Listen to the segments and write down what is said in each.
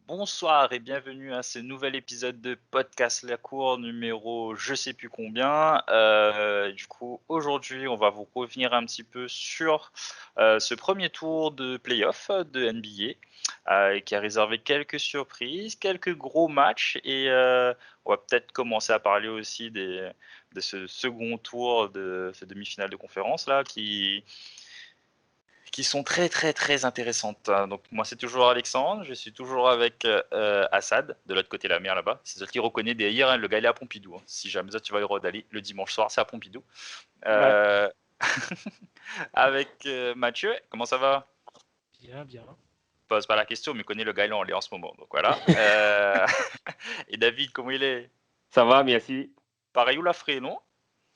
Bonsoir et bienvenue à ce nouvel épisode de Podcast La Cour numéro je sais plus combien. Aujourd'hui, on va vous revenir un petit peu sur ce premier tour de playoff de NBA qui a réservé quelques surprises, quelques gros matchs et on va peut-être commencer à parler aussi de ce second tour de ces demi-finales de conférence là qui sont très très très intéressantes. Donc moi c'est toujours Alexandre, je suis toujours avec Assad, de l'autre côté de la mer là-bas. C'est celui qui reconnaît d'ailleurs, hein, le gars il est à Pompidou. Hein. Si jamais ça tu vas y d'aller le dimanche soir, c'est à Pompidou. Ouais, Euh, avec Mathieu, comment ça va? bien, bien. Pose pas la question, mais connaît le gars là on l'est en ce moment. Donc voilà. Et David, comment il est? Ça va, merci. Pareil ou la frais, non?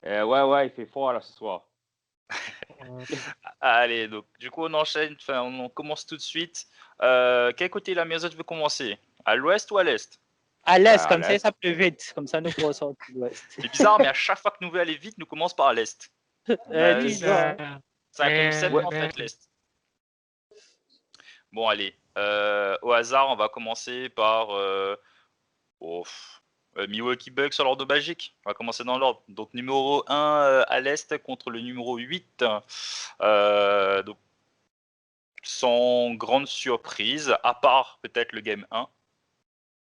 Ouais, il fait froid là ce soir. Allez, donc du coup on enchaîne, enfin on commence tout de suite. Quel côté la maison tu veux commencer? À l'ouest ou à l'est? À l'est, À comme l'est. ça pleut vite. Comme ça, nous pourrons sortir de l'ouest. C'est bizarre, mais à chaque fois que nous voulons aller vite, nous commence par l'est. Toujours, hein. C'est un concept Ouais. en fait l'est. Bon allez, au hasard, on va commencer par Milwaukee Bucks sur l'ordre magique. On va commencer dans l'ordre. Donc numéro 1 à l'est contre le numéro 8. Donc sans grande surprise, à part peut-être le game 1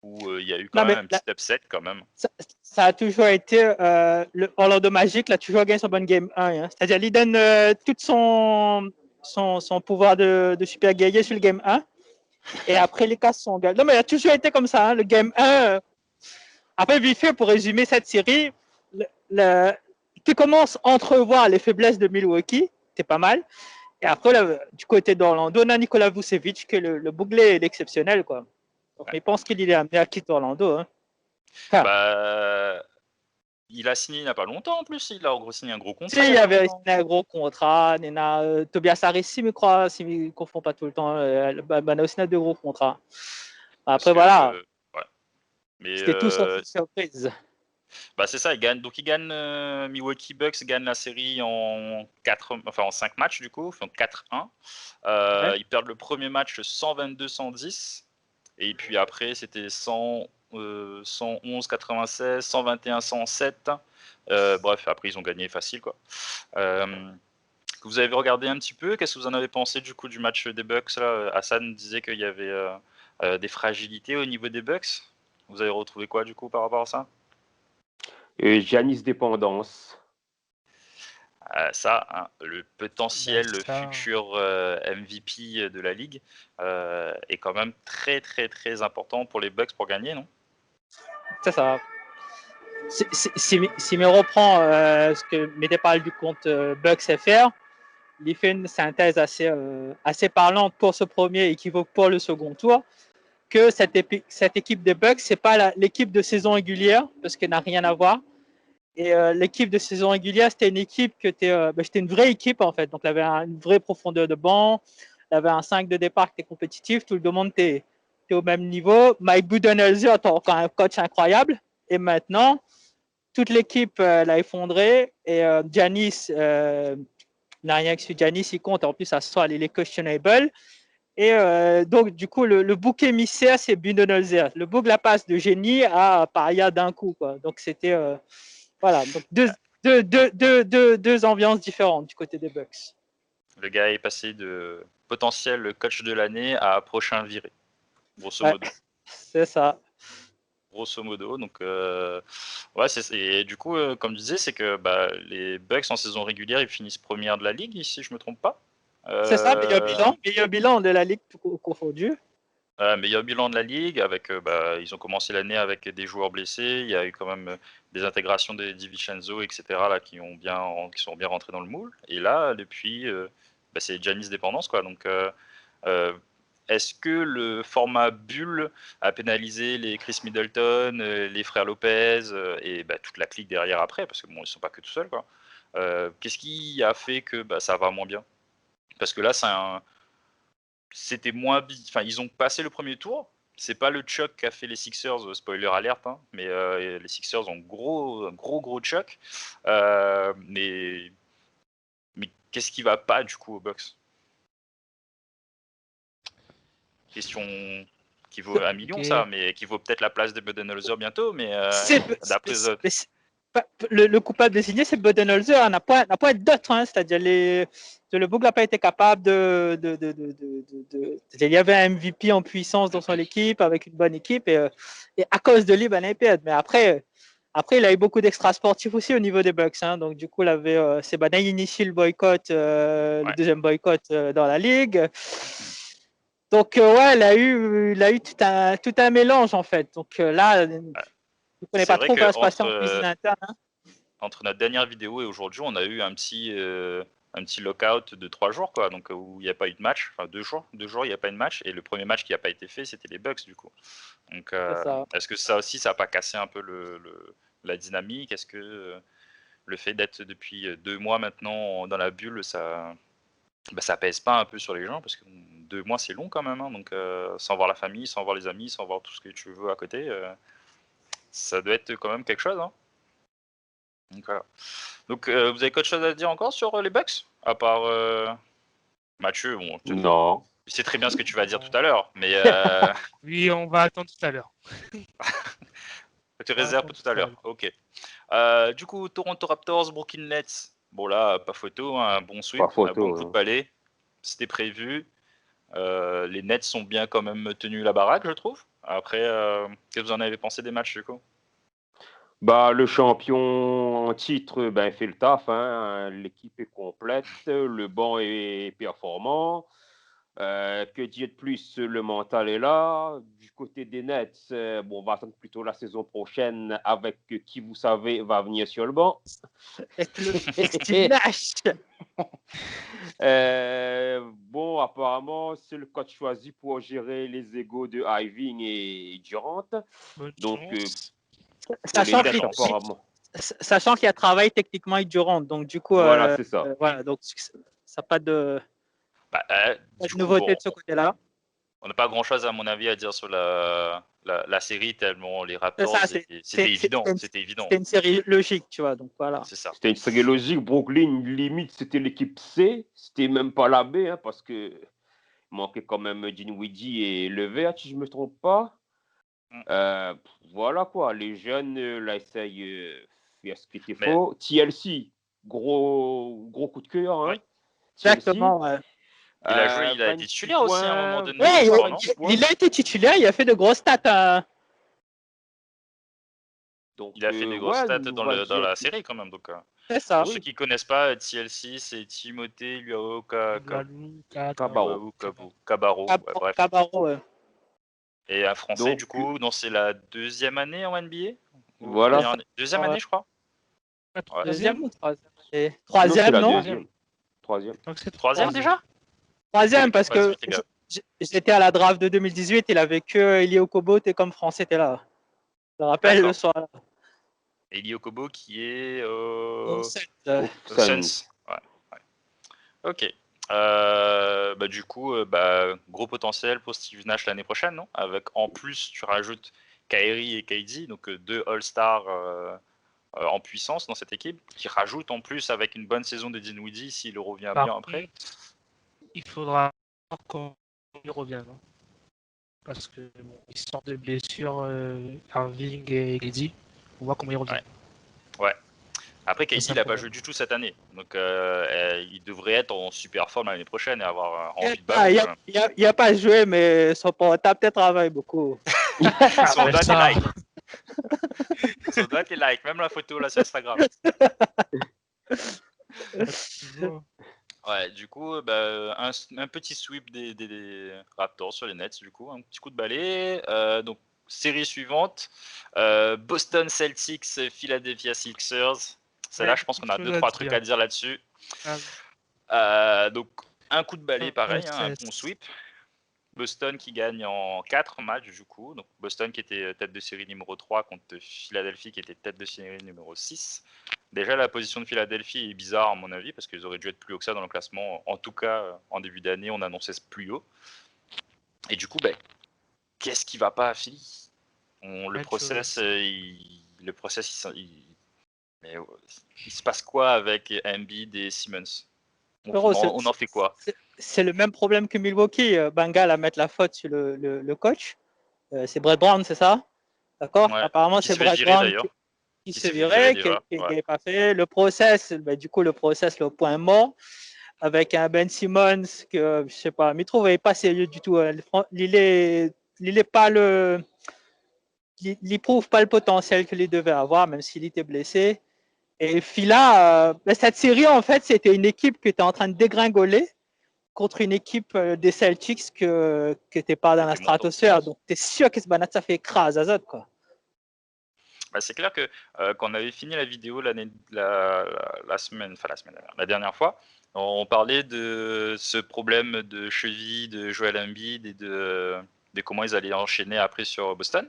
où il y a eu quand Non, même mais un petit upset quand même. ça a toujours été le Orlando Magic, a toujours gagné son bonne game 1. Hein. C'est-à-dire, il donne tout son pouvoir de super guerrier sur le game 1. Et après, les cas sont gagnés. Non, mais il a toujours été comme ça. Hein. Le game 1. Après, vite fait, pour résumer cette série, tu commences à entrevoir les faiblesses de Milwaukee. C'est pas mal. Et après, là, du côté d'Orlando, on a Nikola Vucevic, que le bouclé est exceptionnel, quoi. Donc, mais je pense qu'il est amené à quitter Orlando. Hein. Enfin, Il a signé il n'y a pas longtemps en plus, il a en gros signé un gros contrat. il y avait un gros contrat. Il y a Tobias Harris, si je crois, si je ne confonds pas tout le temps. On a aussi deux gros contrats. Après, voilà. Ouais. Mais C'était tout sauf une surprise. c'est ça, il gagne. Donc il gagne Milwaukee Bucks gagne la série en 5 matchs du coup, enfin 4-1. Ouais. Ils perdent le premier match 122-110 et puis après c'était 111-96, 121-107. Bref, après ils ont gagné facile quoi. Vous avez regardé un petit peu, qu'est-ce que vous en avez pensé du coup du match des Bucks là? Hassan disait qu'il y avait des fragilités au niveau des Bucks. Vous avez retrouvé quoi du coup par rapport à ça? Giannis dépendance. Le potentiel futur MVP de la ligue est quand même très très très important pour les Bucks pour gagner, non? C'est ça. Si je reprend ce que Médé parle du compte Bucks FR, il fait une synthèse assez parlante pour ce premier équivoque pour le second tour, que cette équipe des Bucks, c'est pas l'équipe de saison régulière, parce qu'elle n'a rien à voir. Et l'équipe de saison régulière, c'était une équipe c'était une vraie équipe en fait. Donc, elle avait une vraie profondeur de banc, elle avait un 5 de départ qui était compétitif, tout le monde était au même niveau. Mike Budenholzer est encore un coach incroyable. Et maintenant, toute l'équipe l'a effondré et Giannis n'a rien que sur Giannis, il compte. En plus, ça soit il est questionable. Et donc, du coup, le bouc émissaire, c'est Budenholzer. Le bouc la passe de génie à Paria d'un coup. Quoi. Donc, c'était voilà. Donc, deux ambiances différentes du côté des Bucks. Le gars est passé de potentiel coach de l'année à prochain viré, grosso modo. C'est ça. Grosso modo, donc et du coup, comme je disais, c'est que les Bucks en saison régulière, ils finissent première de la ligue, si je me trompe pas. C'est ça, meilleur bilan de la ligue confondu. Meilleur bilan de la ligue, avec ils ont commencé l'année avec des joueurs blessés, il y a eu quand même des intégrations des DiVincenzo, etc. là qui sont bien rentrés dans le moule. Et là, depuis, c'est Giannis dépendance quoi. Donc est-ce que le format bulle a pénalisé les Chris Middleton, les frères Lopez et toute la clique derrière après, parce que bon, ils sont pas que tout seuls quoi. Qu'est-ce qui a fait que ça va moins bien? Parce que là, c'était moins enfin ils ont passé le premier tour. C'est pas le choc qu'a fait les Sixers, spoiler alerte, hein, mais les Sixers ont gros choc. Mais qu'est-ce qui va pas du coup aux Bucks? Question qui vaut 1 million, Ok. ça, mais qui vaut peut-être la place de Budenholzer bientôt, mais d'après le coupable désigné, c'est Budenholzer, n'a pas d'autre, hein, c'est-à-dire le Bourg n'a pas été capable il y avait un MVP en puissance dans son équipe, avec une bonne équipe, et à cause de lui, ben, il perd. Mais après, il a eu beaucoup d'extra sportifs aussi au niveau des Bucks, hein, donc du coup, il avait, il initie le boycott, le deuxième boycott dans la ligue. Donc, ouais, il a eu tout un mélange, en fait. Donc là, je ne connais pas trop ce qui va se passer en cuisine interne. Hein. Entre notre dernière vidéo et aujourd'hui, on a eu un petit lockout de 3 jours, quoi, donc où il n'y a pas eu de match, enfin 2 jours, il n'y a pas eu de match, et le premier match qui n'a pas été fait, c'était les Bucks, du coup. Donc, est-ce que ça aussi, ça n'a pas cassé un peu la dynamique? Est-ce que le fait d'être depuis 2 mois maintenant dans la bulle, ça pèse pas un peu sur les gens? Parce que 2 mois, c'est long quand même, hein, donc sans voir la famille, sans voir les amis, sans voir tout ce que tu veux à côté, ça doit être quand même quelque chose, hein. Donc voilà. Donc vous avez quelque chose à dire encore sur les Bucks? À part Mathieu, bon, Non. je sais très bien ce que tu vas dire tout à l'heure, mais Oui, on va attendre tout à l'heure. je te réserve pour tout à l'heure. Ok. Du coup, Toronto Raptors, Brooklyn Nets. Bon là, pas photo, hein, un bon sweep, Pas photo, un bon coup de balai. C'était prévu. Les Nets sont bien quand même tenus la baraque, je trouve. Après, qu'est-ce que vous en avez pensé des matchs, du coup? Bah, le champion en titre fait le taf, hein. L'équipe est complète, le banc est performant. Que dire de plus? Le mental est là. Du côté des Nets, on va attendre plutôt la saison prochaine avec qui vous savez va venir sur le banc. Steve Nash. Bon, apparemment, c'est le coach choisi pour gérer les égos de Irving et Durant. Bonne Donc, chance. Sachant qu'il y a travail techniquement avec Durant, donc du coup, voilà, c'est ça. Voilà, donc ça n'a pas de nouveauté de ce côté-là. On n'a pas grand-chose, à mon avis, à dire sur la série, tellement les Raptors, c'était évident. C'était une série logique, tu vois, donc voilà. C'est ça. C'était une série logique. Brooklyn, limite, c'était l'équipe C. C'était même pas la B, hein, parce que manquait quand même Dinwiddie et Levert, si je ne me trompe pas. Voilà quoi, les jeunes là essayent faire ce qui était faux. TLC, gros coup de cœur. Hein. Oui. Exactement. Ouais. Il a été titulaire aussi à un moment donné. Ouais, il a été titulaire, il a fait de grosses stats. Hein. Donc, il a fait des grosses stats dans la série quand même. Donc, c'est ça. Pour ceux qui ne connaissent pas, TLC, c'est Timothée Luau Cabarro. Bref. Cabarro, ouais. Et un Français, du coup, c'est la 2e année en NBA. Voilà. Deuxième année, je crois. Ouais. Deuxième ou troisième, non? Troisième déjà? Troisième, parce que j'étais à la draft de 2018, il avait que Eli Okobo, t'es comme français, t'es là. Je me rappelle le soir. Eli Okobo qui est Suns. Ouais. Ok. Du coup, gros potentiel pour Steve Nash l'année prochaine, non? Avec en plus, tu rajoutes Kyrie et KD, donc 2 All-Stars en puissance dans cette équipe, qui rajoutent en plus avec une bonne saison de Dinwiddie s'il revient bien après. Il faudra qu'on y revienne, hein, parce que ils sortent de blessures, Irving et KD. On voit comment ils reviennent. Ouais. Après, KD, il n'a pas joué du tout cette année. Donc, il devrait être en super forme l'année prochaine et avoir envie de battre. Il n'a pas joué, mais son portable travaille beaucoup. Son doigt est like. Son doigt est like. Même la photo là sur Instagram. Ouais, du coup, un petit sweep des Raptors sur les Nets, du coup, un petit coup de balai. Donc, série suivante, Boston Celtics, Philadelphia Sixers. Celle-là, je pense qu'on a 2-3 trucs à dire là-dessus. Donc, un coup de balai, pareil, un bon sweep. Boston qui gagne en 4 matchs, du coup. Donc, Boston qui était tête de série numéro 3 contre Philadelphie qui était tête de série numéro 6. Déjà, la position de Philadelphie est bizarre, à mon avis, parce qu'ils auraient dû être plus haut que ça dans le classement. En tout cas, en début d'année, on annonçait plus haut. Et du coup, qu'est-ce qui va pas à Philly? Le process, il se passe quoi avec Embiid et Simmons? On en fait quoi? C'est le même problème que Milwaukee. Bengal à mettre la faute sur le coach. c'est Brett Brown, c'est ça? D'accord? Ouais. Apparemment, Qui c'est se fait Brett virer Brown d'ailleurs. qui Qui se s'est fait virer virait, déjà. qui Ouais. n'est pas fait. Le process, du coup, le process, le point mort, avec un Ben Simmons que, je sais pas, mais je trouvais pas sérieux du tout. Il est pas le. Il prouve pas le potentiel qu'il devait avoir, même s'il était blessé. Et puis là, cette série, en fait, c'était une équipe qui était en train de dégringoler contre une équipe des Celtics que t'es pas dans la C'était montant. stratosphère. Donc, t'es sûr que ce banat, ça fait écrase à quoi. Bah, c'est clair que quand on avait fini la vidéo la semaine, enfin la dernière fois, on parlait de ce problème de cheville de Joel Embiid et de comment ils allaient enchaîner après sur Boston.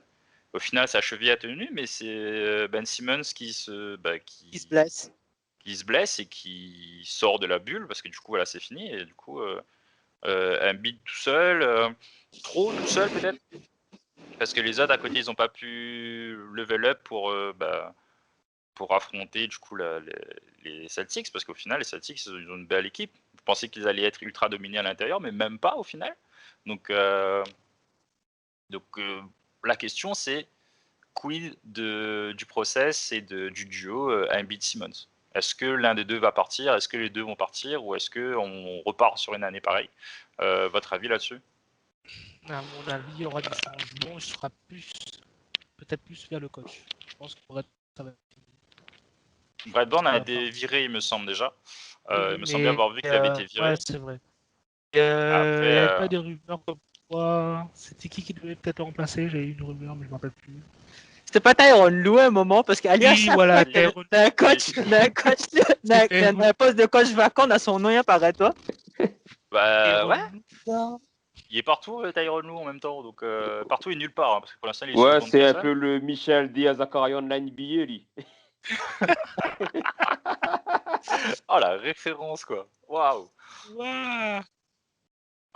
Au final, sa cheville a tenu, mais c'est Ben Simmons qui se blesse. Qui se blesse et qui sort de la bulle parce que du coup, voilà, c'est fini. Et du coup, Embiid tout seul, trop tout seul peut-être. Parce que les autres à côté, ils n'ont pas pu level up pour affronter du coup les Celtics, parce qu'au final, les Celtics, ils ont une belle équipe. Je pensais qu'ils allaient être ultra dominés à l'intérieur, mais même pas au final. Donc la question, c'est quid du process et du duo Embiid-Simmons. Est-ce que l'un des deux va partir? Est-ce que les deux vont partir? Ou est-ce qu'on repart sur une année pareille? Votre avis là-dessus? À mon avis, il y aura des changements. Je serai peut-être plus vers le coach. Je pense que ça va. Brett Brown a été viré, il me semble déjà. Il me semblait avoir vu qu'il avait été viré. Ouais, c'est vrai. Il n'y avait pas de rumeurs comme quoi. C'était qui devait peut-être le remplacer? J'ai eu une rumeur, mais je ne me rappelle plus. C'était pas Tyronn Lue à un moment, parce qu'Alias, oui, voilà, un coach, un poste de coach vacant dans son nom, apparaît-toi. Bah ouais. Il est partout, Tyronn Lue en même temps, donc partout et nulle part, hein, parce que pour l'instant il est ouais, c'est un peu le Michel Diaz-Zakarian de la NBA, lui. Oh la référence quoi, waouh. Wow.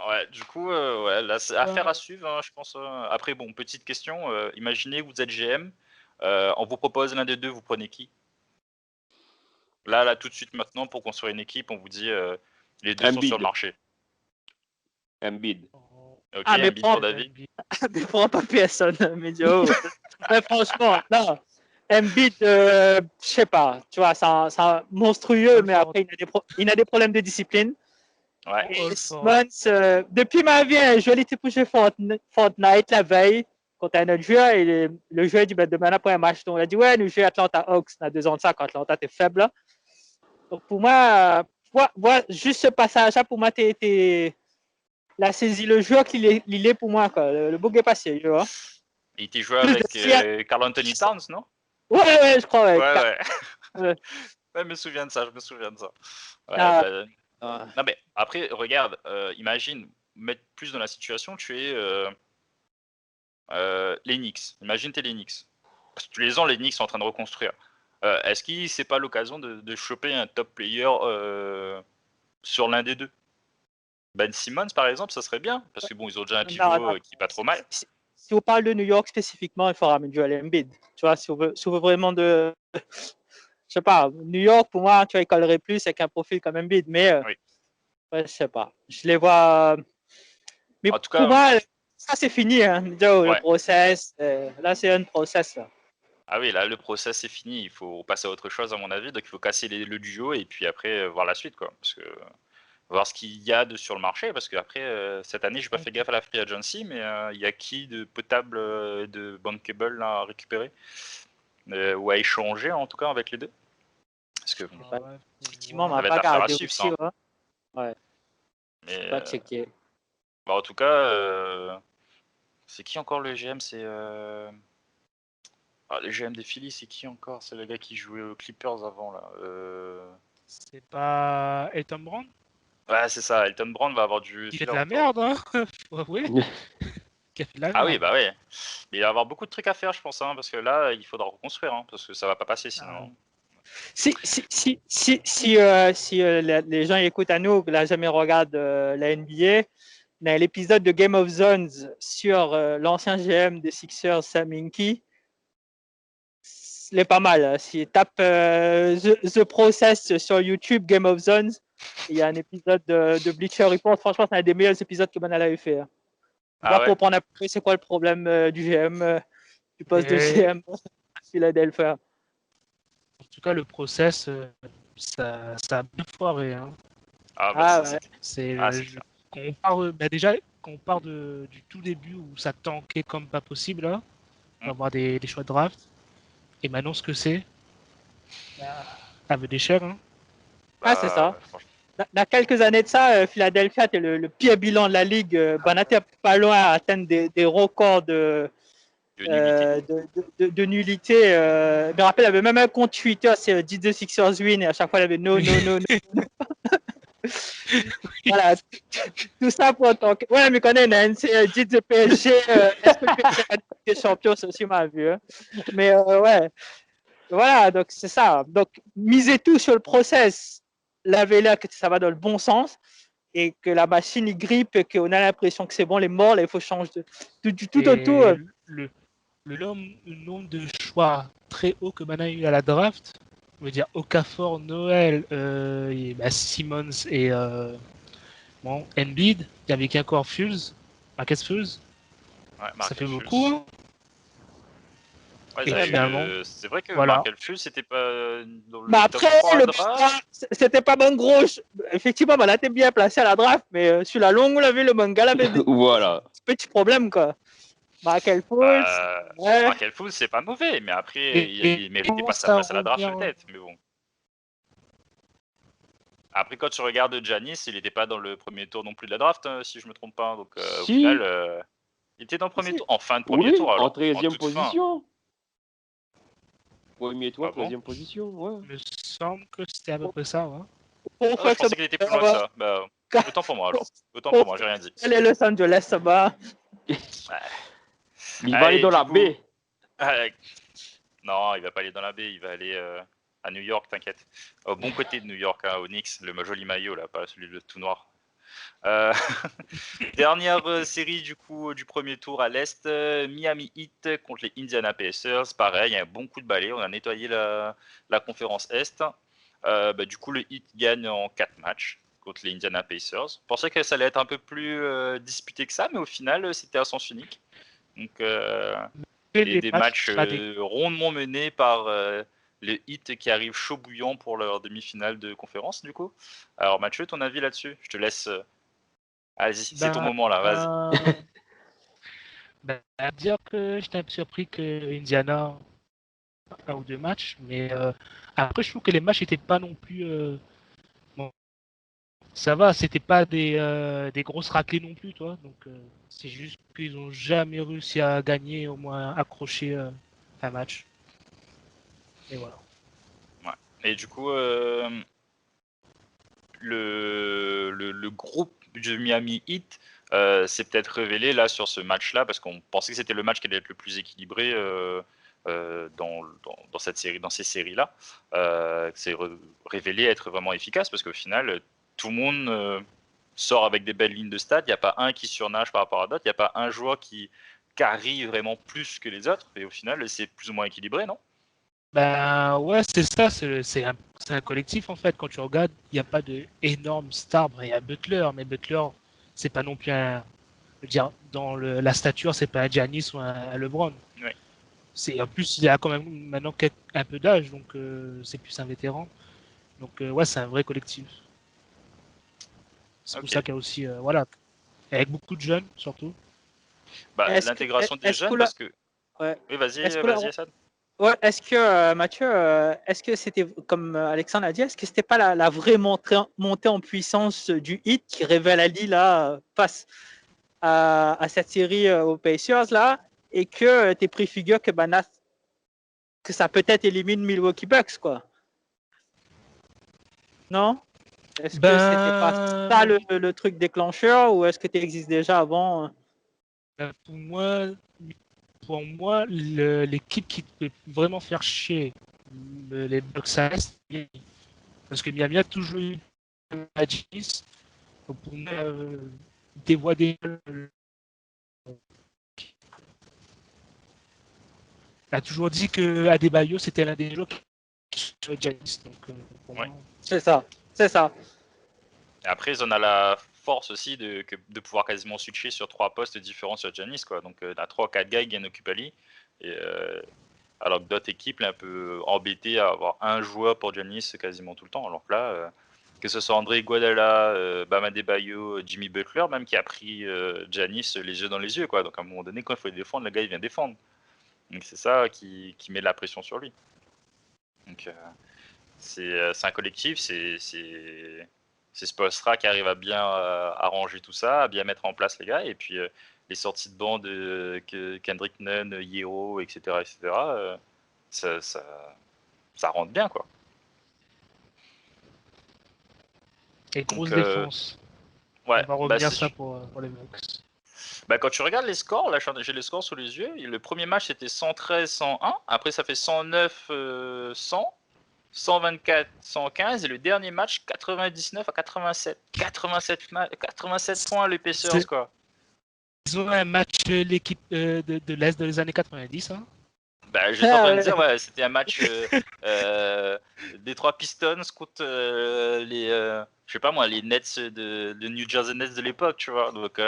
Ouais, du coup, ouais, là, c'est affaire à suivre, hein, je pense. Après, bon, petite question, imaginez que vous êtes GM, on vous propose l'un des deux, vous prenez qui? Là, tout de suite, maintenant, pour construire une équipe, on vous dit les deux sont sur le marché. Embiid. Ok, Embiid pour David. Mais prends pas personne, Médio. Mais franchement, non. Embiid, je sais pas, tu vois, c'est monstrueux, mais après, il a des problèmes de discipline. Ouais. Et Simmons, depuis ma vie, je l'ai été poussé Fortnite la veille contre un autre joueur, et le joueur dit, demain après un match, donc il a dit, ouais, nous jouons Atlanta Hawks, on a 2 ans de ça, quand Atlanta est faible. Donc pour moi, juste ce passage-là, pour moi, la saisie, le joueur qu'il est pour moi, quoi. Le bug est passé, tu vois. Il était joué avec Karl Anthony Towns, non? Ouais, je crois, ouais. Ouais, je me souviens de ça, Ouais, non, mais après, regarde, imagine, mettre plus dans la situation, tu es les Knicks. Imagine t'es les Knicks. Parce que tous les ans, les Knicks sont en train de reconstruire. Est-ce qu'il c'est pas l'occasion de choper un top player sur l'un des deux? Ben Simmons, par exemple, ça serait bien. Parce que bon, ils ont déjà un pivot qui est pas trop mal. Si on parle de New York spécifiquement, il faut ramener Joel Embiid. Tu vois, si on veut vraiment de... Je sais pas, New York, pour moi, tu vois, il collerait plus avec un profil comme Embiid. Mais oui. Ouais, je sais pas. Je les vois... Mais en tout cas, pour moi, ça, c'est fini. Hein. Le process, là, c'est un process. Là. Ah oui, là, le process est fini. Il faut passer à autre chose, à mon avis. Donc, il faut casser le duo et puis après, voir la suite, quoi. Parce que voir ce qu'il y a sur le marché. Parce qu'après, cette année, je n'ai pas fait gaffe à la free agency, mais il y a qui de potable, de bankable là, à récupérer ou à échanger, en tout cas, avec les deux? Parce que, effectivement, on va pas garder aussi. Ouais. Mais, pas checker. Bah, en tout cas, c'est qui encore le GM? C'est le GM des Phillies, c'est qui encore? C'est le gars qui jouait aux Clippers avant là. C'est pas Elton Brand? Ouais, c'est ça. Elton Brand va avoir du. Il fait de la merde, hein. Oui. Qui a fait de la merde. Ah oui, bah oui. Mais il va avoir beaucoup de trucs à faire, je pense, hein, parce que là, il faudra reconstruire, hein, parce que ça va pas passer sinon. Si les gens écoutent à nous, là jamais regardent la NBA, dans l'épisode de Game of Zones sur l'ancien GM des Sixers, Sam Hinkie, il est pas mal. Si tape The Process sur YouTube, Game of Zones, il y a un épisode de Bleacher Report. Franchement, c'est un des meilleurs épisodes que Manal avait fait. On Ah va ouais. comprendre après c'est quoi le problème du GM, du poste de GM à Philadelphia. En tout cas, le process, ça a bien foiré. Hein. Ah bah Ah ça ouais. c'était. C'est, Ah c'est clair. quand on part, déjà, quand on part du tout début où ça tankait comme pas possible, là, pour avoir des choix de draft, et maintenant ce que c'est, avec des chers, hein. Ah, c'est ça. Ouais, franchement. Dans quelques années de ça, Philadelphia était le pire bilan de la ligue. On était pas loin à atteindre des records de nullité. Je me rappelle, il y avait même un compte Twitter, c'est Did the Sixers win, et à chaque fois, il y avait no. Voilà, tout ça pour ton. Ouais, mais connais, c'est Did the PSG, est-ce que le PSG a été champion, c'est aussi ma vue. Hein. Mais ouais, voilà, donc c'est ça. Donc, misez tout sur le process. Lavez-la que ça va dans le bon sens et que la machine y grippe et qu'on a l'impression que c'est bon, les morts, là, il faut changer tout autour. Le nombre de choix très haut que Mana a eu à la draft, on veut dire Okafor, Noël, Simmons et Embiid, il y avait qui encore Fultz, Marcus Fultz, Ouais, ça fait Markel beaucoup. Fultz. Hein. Ouais, Et finalement, c'est vrai que voilà. Markel Fultz c'était pas dans le Mais top après, 3 à le draft. c'était pas bon gros. Effectivement, elle était bien placé à la draft, mais sur la longue, on l'avait le manga, avait des Voilà. petits problèmes, quoi. Markel Fultz, ouais. Markel Fultz c'est pas mauvais, mais après il méritait pas sa ça place à la draft revient, peut-être, mais bon. Après quand tu regardes Giannis, il était pas dans le premier tour non plus de la draft, si je me trompe pas. Donc au Si. final, il était dans le premier tour, en fin de premier Oui, tour alors, en 13e toute fin. position. Premier tour, Ah bon 13e position, ouais. il me semble que c'était à peu près ça. Ouais. Je pensais qu'il était plus loin que ça. Bah, autant pour moi alors. Autant pour moi, j'ai rien dit. Elle est Los Angeles, ça va. Il va aller dans la baie. Non, il va pas aller dans la baie, il va aller à New York, t'inquiète. Au bon côté de New York, hein, au Knicks, le joli maillot là, pas celui de tout noir. Dernière série du coup du premier tour à l'Est, Miami Heat contre les Indiana Pacers. Pareil, il y a un bon coup de balai, on a nettoyé la conférence Est. Du coup, le Heat gagne en 4 matchs contre les Indiana Pacers. Je pensais que ça allait être un peu plus disputé que ça, mais au final, c'était à sens unique. Donc, des matchs rondement menés par le Heat qui arrive chaud bouillant pour leur demi-finale de conférence, du coup. Alors, Mathieu, ton avis là-dessus? Je te laisse. Vas-y, c'est ton moment là, vas-y. Dire que j'étais un peu surpris que Indiana un ou deux matchs, mais après je trouve que les matchs n'étaient pas non plus bon, ça va, c'était pas des grosses raclées non plus, toi. Donc c'est juste qu'ils n'ont jamais réussi à gagner, au moins accrocher un match. Et voilà. Ouais. Et du coup, le groupe du Miami Heat s'est peut-être révélé là sur ce match-là parce qu'on pensait que c'était le match qui allait être le plus équilibré dans cette série, dans ces séries-là. C'est révélé être vraiment efficace parce qu'au final, tout le monde sort avec des belles lignes de stade. Il n'y a pas un qui surnage par rapport à d'autres. Il n'y a pas un joueur qui carry vraiment plus que les autres. Et au final, c'est plus ou moins équilibré, non? Ben ouais, c'est ça, c'est un collectif en fait. Quand tu regardes, il n'y a pas de énorme star. Il y a Butler, mais Butler, c'est pas non plus un. Je veux dire, dans la stature, c'est pas un Giannis ou un LeBron. Oui. En plus, il a quand même maintenant un peu d'âge, donc c'est plus un vétéran. Donc ouais, c'est un vrai collectif. C'est pour ça qu'il y a aussi, voilà, avec beaucoup de jeunes surtout. L'intégration des jeunes, parce que. Ouais. Oui, vas-y, Assad. Ouais, est-ce que, Mathieu, est-ce que c'était, comme Alexandre a dit, est-ce que c'était pas la vraie montée en puissance du Heat qui révèle Ali là, face à cette série aux Pacers là, et que tu préfigures que ça peut-être élimine Milwaukee Bucks, quoi? Non? Est-ce que c'était pas ça le truc déclencheur, ou est-ce que tu existes déjà avant? Pour moi, l'équipe qui peut vraiment faire chier les Bucks, ça reste Miami. Parce que Miami a toujours eu la Giannis. Donc pour moi, des voix des. Il a toujours dit que Adebayo c'était l'un des joueurs qui sur Giannis. Donc pour moi. C'est ça. Et après, ils en ont la force aussi de pouvoir quasiment switcher sur 3 postes différents sur Giannis, quoi. Donc, tu as 3-4 gars qui gagnent Occupali. Et, alors que d'autres équipes, là, un peu embêtées à avoir un joueur pour Giannis quasiment tout le temps. Alors que là, que ce soit André Iguodala, Bam Adebayo, Jimmy Butler, même qui a pris Giannis les yeux dans les yeux, quoi. Donc, à un moment donné, quand il faut le défendre, le gars, il vient défendre. Donc, c'est ça qui met de la pression sur lui. Donc, c'est un collectif, c'est Spoelstra qui arrive à bien arranger tout ça, à bien mettre en place les gars, et puis les sorties de banc de Kendrick Nunn, Yero, etc., ça rentre bien, quoi. Et grosse Donc, défense. Ouais, On va revenir ça pour les Bucks. Bah, quand tu regardes les scores, là j'ai les scores sous les yeux, le premier match c'était 113-101, après ça fait 109-100, 124, 115 et le dernier match 99 à 87. 87 points l'épaisseur, quoi. Ils ont un match l'équipe de l'Est des années 90. Hein. Bah, j'étais en train de dire, ouais, c'était un match des 3 Pistons contre les, je sais pas moi, les Nets de New Jersey Nets de l'époque, tu vois. Donc,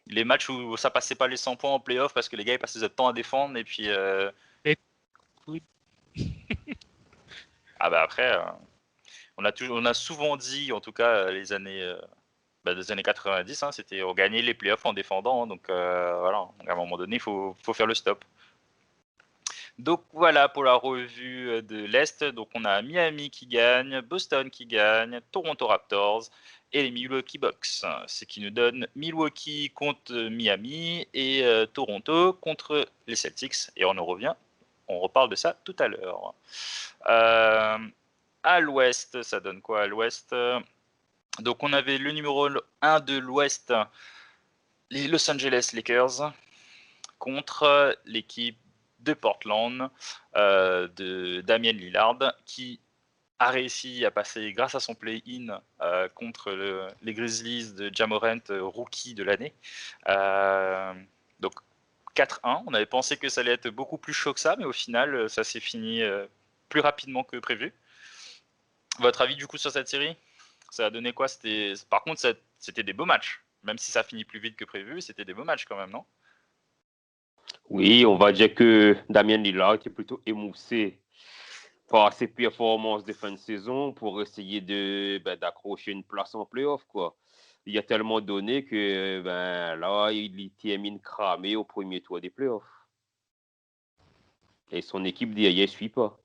les matchs où ça passait pas les 100 points en playoff parce que les gars ils passaient de temps à défendre et puis. Oui. Ah bah après, on a souvent dit, en tout cas les années des années 90, hein, c'était on gagnait les playoffs en défendant, hein, donc voilà, donc, à un moment donné, il faut faire le stop. Donc voilà pour la revue de l'Est. Donc on a Miami qui gagne, Boston qui gagne, Toronto Raptors et les Milwaukee Bucks. Ce qui nous donne Milwaukee contre Miami et Toronto contre les Celtics. Et on reparle de ça tout à l'heure. À l'Ouest, ça donne quoi à l'Ouest? Donc on avait le numéro 1 de l'Ouest, les Los Angeles Lakers, contre l'équipe de Portland, de Damian Lillard, qui a réussi à passer grâce à son play-in contre les Grizzlies de Ja Morant, rookie de l'année. Donc 4-1, on avait pensé que ça allait être beaucoup plus chaud que ça, mais au final, ça s'est fini plus rapidement que prévu. Votre avis du coup sur cette série? Ça a donné quoi? Par contre, c'était des beaux matchs. Même si ça finit plus vite que prévu, c'était des beaux matchs quand même, non? Oui, on va dire que Damien Lillard était plutôt émoussé par ses performances de fin de saison pour essayer d'accrocher une place en playoff, quoi. Il a tellement donné que là, il termine cramé au premier tour des playoffs. Et son équipe derrière ne suit pas.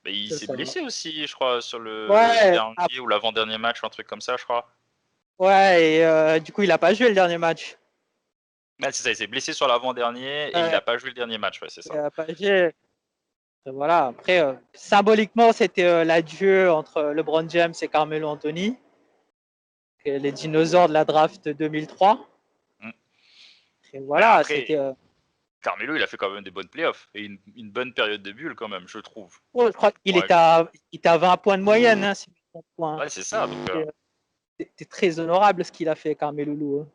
Mais il s'est blessé aussi, je crois, sur le dernier ou l'avant-dernier match, ou un truc comme ça, je crois. Ouais, et du coup, il n'a pas joué le dernier match. Ouais, c'est ça, il s'est blessé sur l'avant-dernier et il n'a pas joué le dernier match, ouais, c'est ça. Il n'a pas joué. Voilà, après, symboliquement, c'était l'adieu entre LeBron James et Carmelo Anthony, les dinosaures de la draft 2003. Et voilà, après, c'était. Carmelo, il a fait quand même des bonnes playoffs et une bonne période de bulle quand même, je trouve. Je crois qu'il était à 20 points de moyenne, hein, si je me trompe. Ouais, c'est ça. Donc, c'était très honorable ce qu'il a fait, Carmelo.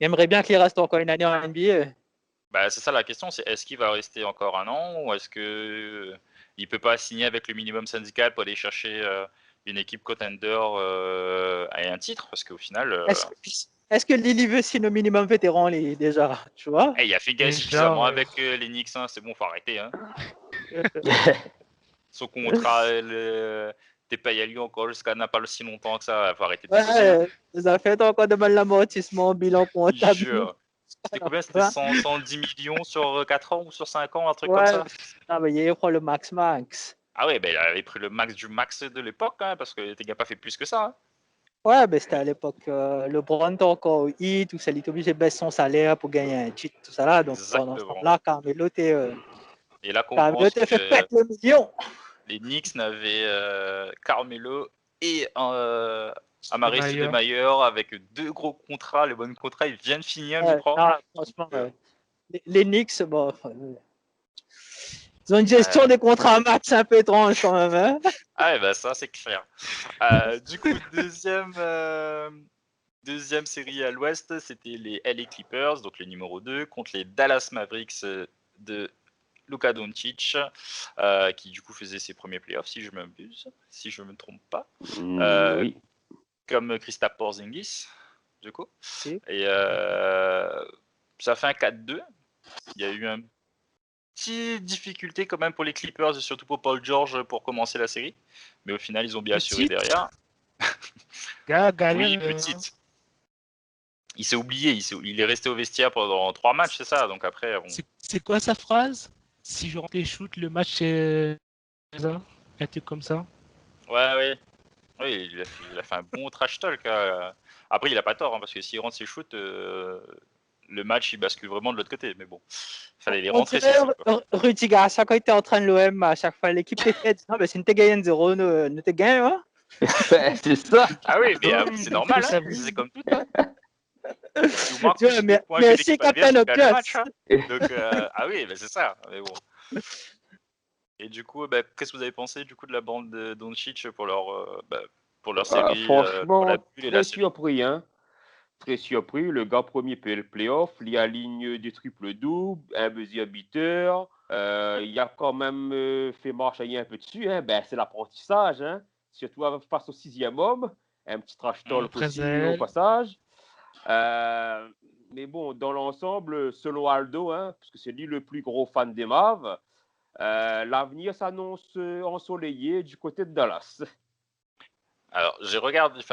J'aimerais bien qu'il reste encore une année en NBA. C'est ça la question, c'est est-ce qu'il va rester encore un an ou est-ce que il peut pas signer avec le minimum syndical pour aller chercher une équipe contender à un titre, parce qu'au final. Est-ce que Lily veut signer au minimum vétéran déjà, tu vois? Il a fait gagner suffisamment avec les Knicks, hein, c'est bon, faut arrêter. Hein. Son contrat, t'es payé à lui encore jusqu'à n'a pas si longtemps que ça, faut arrêter de déconner. Ça fait encore de mal l'amortissement, bilan comptable. C'était combien? C'était 110 millions sur 4 ans ou sur 5 ans, un truc comme ça? Ah, mais il prend le max. Ah ouais, il avait pris le max du max de l'époque, hein, parce que t'es pas fait plus que ça. Hein. Ouais, c'était à l'époque, LeBron était encore au Heat, où ça était obligé de baisser son salaire pour gagner un titre, tout ça là. Donc pendant ce temps-là, Carmelo était et là, Carmelo fait pète le million. Les Knicks n'avaient Carmelo et Amare Stoudemire avec 2 gros contrats. Les bons contrats, ils viennent finir, je crois. Franchement, les Knicks, bon, ils ont une gestion des contrats max un peu étrange quand même. Hein. Ah, ça, c'est clair. Du coup, deuxième série à l'ouest, c'était les LA Clippers, donc le numéro 2, contre les Dallas Mavericks de Luka Doncic, qui du coup faisait ses premiers playoffs, si je m'abuse, si je me trompe pas. Oui. comme Kristaps Porzingis, du coup. Si. Et ça fait un 4-2. Il y a eu un petite difficulté quand même pour les Clippers et surtout pour Paul George pour commencer la série. Mais au final, ils ont bien assuré Petite. derrière. Galère, Oui, petite. Il s'est oublié, il est resté au vestiaire pendant 3 matchs, c'est ça. Donc après, bon. C'est quoi sa phrase? Si je rentre les shoots, le match c'est ça? Un truc comme ça. Ouais. Oui, il a fait un bon trash talk. Après, il a pas tort, hein, parce que s'il rentre ses shoots, le match il bascule vraiment de l'autre côté. Mais bon, il fallait les On rentrer. dirait Rudiger, à chaque fois qu'il était en train de l'OM, à chaque fois l'équipe était faite. Non, mais c'est une Tegayen 0, ne te gagne, hein? C'est ça. Ah oui, mais c'est normal, hein, c'est comme tout. Hein. Tu marques plus de points que l'équipe adverse, tu gagnes le match. Hein. Donc, ah oui, c'est ça. Mais bon. Et du coup, qu'est-ce que vous avez pensé du coup de la bande de Doncic pour leur série, franchement, pour la bulle et la très série. surpris, hein. Très surpris. Le gars premier fait le playoff, il aligne des triples-doubles, un buzzer beater. Il a quand même fait marche un peu dessus. Hein. C'est l'apprentissage, hein. Surtout face au 6e homme. Un petit trash talk aussi au passage. Mais bon, dans l'ensemble, selon Aldo, hein, parce que c'est lui le plus gros fan des Mavs, l'avenir s'annonce ensoleillé du côté de Dallas. Alors, je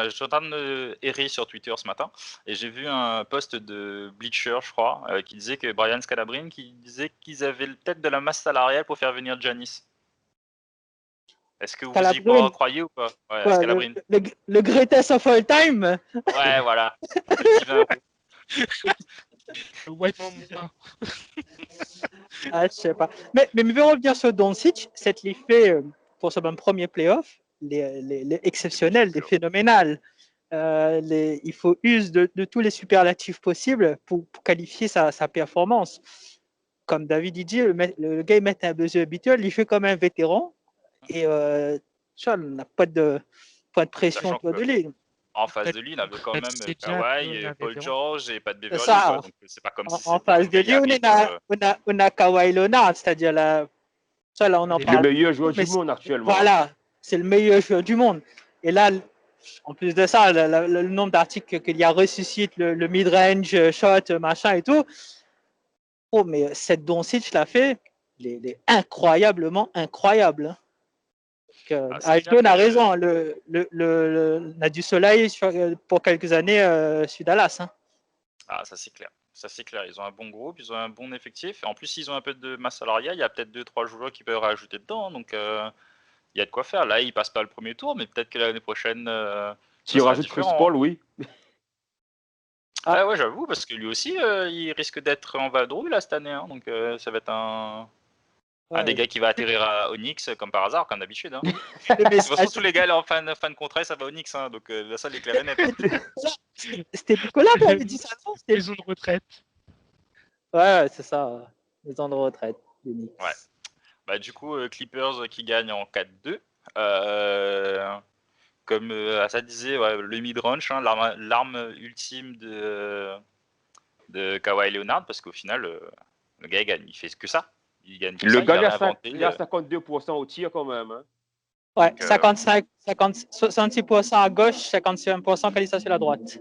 suis en train de errer sur Twitter ce matin et j'ai vu un post de Bleacher, je crois, qui disait que Brian Scalabrine, qui disait qu'ils avaient peut-être de la masse salariale pour faire venir Giannis. Est-ce que vous y croyez ou pas? Ouais, quoi, Scalabrine. Le greatest of all time. Ouais, voilà. Je sais pas. Mais je vais revenir sur Doncic. Cette l'effet pour ce premier playoff, les exceptionnels, les phénoménales. Il faut user de tous les superlatifs possibles pour qualifier sa performance. Comme David dit, le gars il met un buzzer beater, il fait comme un vétéran et on n'a pas de pression autour de lui. En face de lui, il avait quand même Kawhi, Paul George et pas de Beverly. Ça. Donc c'est pas comme si en face de lui, on a Kawhi Leonard, c'est-à-dire là, on en parle. Le meilleur joueur du monde actuellement. Voilà, c'est le meilleur joueur du monde. Et là, en plus de ça, le nombre d'articles qu'il y a ressuscite, le mid-range, shot, machin et tout. Oh, mais cette Doncic l'a fait, il est incroyablement incroyable. Aldo a raison, on a du soleil pour quelques années sur Dallas. Hein. Ah, ça c'est clair. Ça c'est clair, ils ont un bon groupe, ils ont un bon effectif. Et en plus, ils ont un peu de masse salariale, il y a peut-être 2-3 joueurs qui peuvent rajouter dedans. Donc, il y a de quoi faire. Là, ils passent pas le premier tour, mais peut-être que l'année prochaine. Si on rajoute Chris Paul, oui. Ouais, j'avoue, parce que lui aussi, il risque d'être en vadrouille là cette année. Hein, donc, ça va être un des gars qui va atterrir à Onyx, comme par hasard, comme d'habitude. Hein. De toute façon, tous les gars en fin de contrat, ça va à Onyx. Hein, donc, la salle est claire et nette. C'était Nicolas qui avait dit ça, non? C'était maison de retraite. Ouais, c'est ça. Maison de retraite. Ouais. Du coup, Clippers qui gagnent en 4-2. Comme ça disait, le mid-range, hein, l'arme ultime de Kawhi Leonard, parce qu'au final, le gars il gagne, il fait que ça. Il gagne le gars, il a 52% au tir quand même. Hein. Ouais, donc, 66% à gauche, 51% qualifié sur la droite.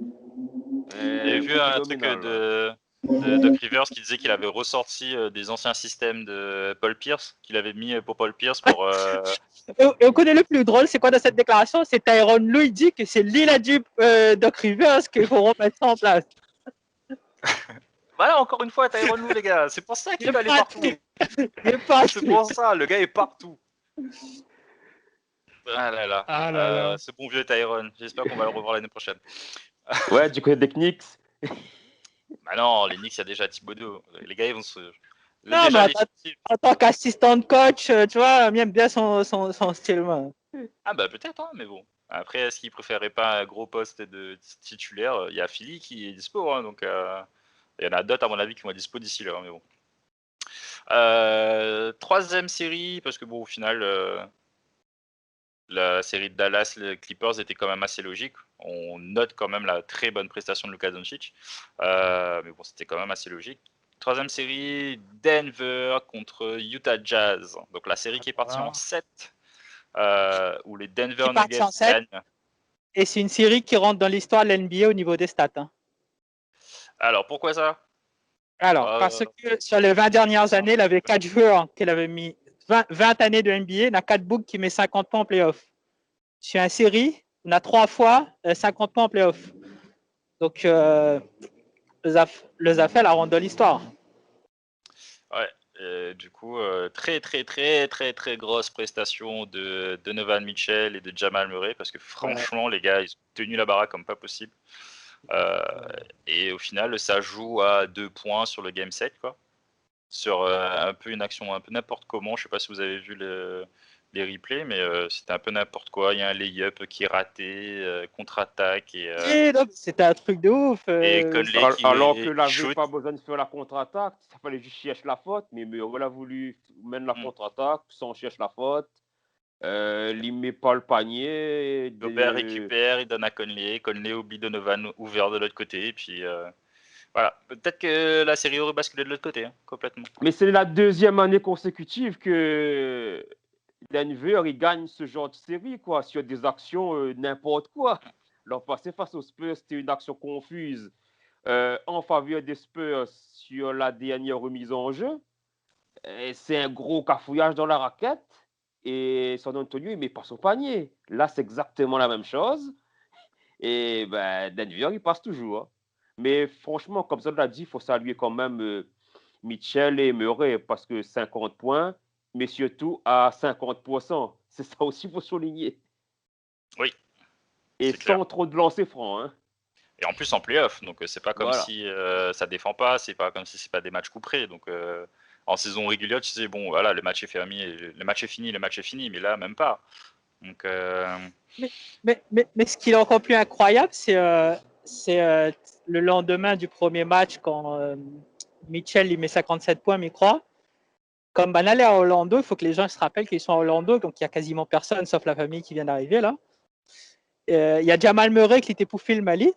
J'ai vu un truc de Doc Rivers qui disait qu'il avait ressorti des anciens systèmes de Paul Pierce, qu'il avait mis pour Paul Pierce pour... Et on connaît le plus drôle, c'est quoi dans cette déclaration? C'est Tyronn Lue dit que c'est l'île à Doc Rivers qu'il faut remettre ça en place. Voilà, encore une fois, Tyronn Lue, les gars. C'est pour ça qu'il peut aller partout. C'est pour ça, le gars est partout. Ah là là. Ce bon vieux Tyronn. J'espère qu'on va le revoir l'année prochaine. Ouais, du côté des Knicks. Bah non, les Knicks, il y a déjà Thibodeau. Les gars, ils vont se... Non, mais en tant qu'assistant de coach, tu vois, il aime bien son style. Ah bah peut-être, hein, mais bon. Après, est-ce qu'il préférait pas un gros poste de titulaire? Il y a Philly qui est dispo, hein, donc il y en a d'autres à mon avis qui vont être dispo d'ici là, mais bon. Troisième série, parce que bon, au final, la série de Dallas, les Clippers était quand même assez logique. On note quand même la très bonne prestation de Luka Doncic, mais bon, c'était quand même assez logique. Troisième série, Denver contre Utah Jazz. Donc la série qui est partie en 7, où les Denver Nuggets gagnent. Et c'est une série qui rentre dans l'histoire de l'NBA au niveau des stats. Hein. Alors, pourquoi ça? Alors, parce que sur les 20 dernières années, il avait 4 joueurs qu'il avait mis 20 années de NBA, il y a 4 books qui met 50 points en playoff. Sur une série, on a 3 fois 50 points en playoff. Donc, les affaires la rendent dans l'histoire. Ouais, du coup, très grosse prestation de Donovan Mitchell et de Jamal Murray, parce que franchement, les gars, ils ont tenu la baraque comme pas possible. Et au final, ça joue à 2 points sur le game 7, quoi. Sur un peu une action un peu n'importe comment. Je sais pas si vous avez vu les replays, mais c'était un peu n'importe quoi. Il y a un lay-up qui est raté, contre-attaque c'était un truc de ouf. et Conley qui Alors que n'avait shoot. pas besoin de faire la contre-attaque, ça fallait juste chercher la faute, mais Murray a voulu mener la contre-attaque sans chercher la faute. Il met pas le panier. Gobert récupère, il donne à Conley. Conley oublie Donovan ouvert de l'autre côté. Et puis voilà. Peut-être que la série aurait basculé de l'autre côté, hein, complètement. Mais c'est la deuxième année consécutive que Denver il gagne ce genre de série, quoi, sur des actions n'importe quoi. L'an passé, face aux Spurs, c'était une action confuse en faveur des Spurs sur la dernière remise en jeu. C'est un gros cafouillage dans la raquette. Et San Antonio, il met pas son panier. Là, c'est exactement la même chose. Et ben, Denver, il passe toujours. Hein. Mais franchement, comme ça l'a dit, il faut saluer quand même Mitchell et Murray parce que 50 points, mais surtout à 50%. C'est ça aussi, il faut souligner. Oui. Et sans clair. trop de lancers francs. Hein. Et en plus en playoff, donc c'est pas comme si ça défend pas, c'est pas comme si c'est pas des matchs couperés. Donc en saison régulière, tu sais, bon, voilà, le match est fini, le match est fini, mais là, même pas. Donc, mais ce qui est encore plus incroyable, c'est le lendemain du premier match quand Mitchell il met 57 points, mais croit. Comme on allait à Orlando, il faut que les gens se rappellent qu'ils sont à Orlando, donc il n'y a quasiment personne sauf la famille qui vient d'arriver là. Il y a Jamal Murray qui était pour filmer Mali.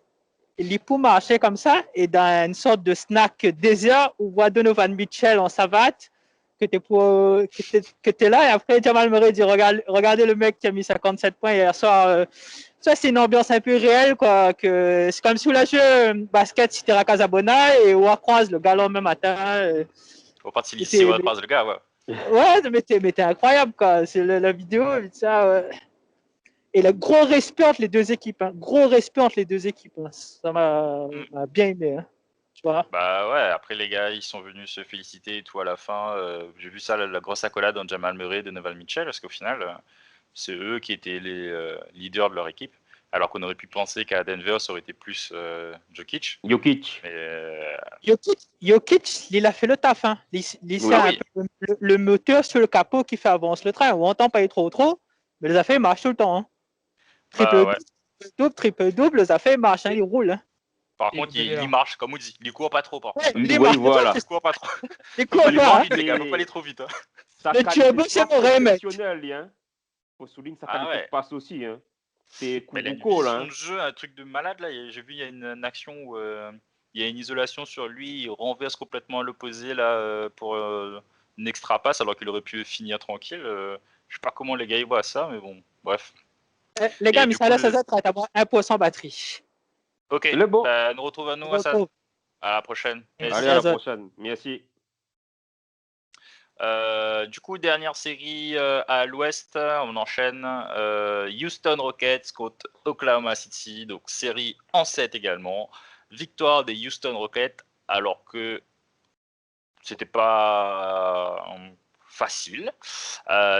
Il peut marcher comme ça et dans une sorte de snack désert où voit Donovan Mitchell en savate que tu es là et après Jamal Murray dit regardez le mec qui a mis 57 points hier soir. Ça c'est une ambiance un peu réelle quoi. Que c'est comme si on l'a joué basket si tu es à Casabona et on croise le gars le même matin. Au parti lycée, on croise le gars, ouais. Ouais, mais t'es incroyable quoi. C'est la vidéo, ça. Ouais. Et le gros respect entre les deux équipes. Hein. Gros respect entre les deux équipes. Hein. Ça m'a bien aimé. Hein. Tu vois? Bah ouais, après les gars, ils sont venus se féliciter et tout à la fin. J'ai vu ça, la grosse accolade dans Jamal Murray et Donovan Mitchell, parce qu'au final, c'est eux qui étaient les leaders de leur équipe. Alors qu'on aurait pu penser qu'à Denver, ça aurait été plus Jokic. Mais, Jokic, il a fait le taf. Hein. C'est un peu le moteur sur le capot qui fait avancer le train. On n'entend pas trop, mais les affaires marchent tout le temps. Hein. Triple-double, les affaires marchent, hein, ils roulent. Hein. Par contre, il marche, comme on dit. Il court pas trop. Il court pas trop. Il court pas. Les gars, faut pas aller trop vite. Hein. Le turbo, c'est mon remède. Faut souligner sa qualité de passe aussi. Hein. C'est coup là. Son jeu, un truc de malade là. J'ai vu, il y a une action où il y a une isolation sur lui. Il renverse complètement à l'opposé là pour une extra passe alors qu'il aurait pu finir tranquille. Je sais pas comment les gars ils voient ça, mais bon, bref. Les gars, mais ça laisse être à 1% batterie. Ok, le bon. Nous retrouvons à ça. À la prochaine. Merci. Allez, à la prochaine. Merci. Du coup, dernière série à l'ouest, on enchaîne Houston Rockets contre Oklahoma City, donc série en 7 également. Victoire des Houston Rockets, alors que c'était pas facile,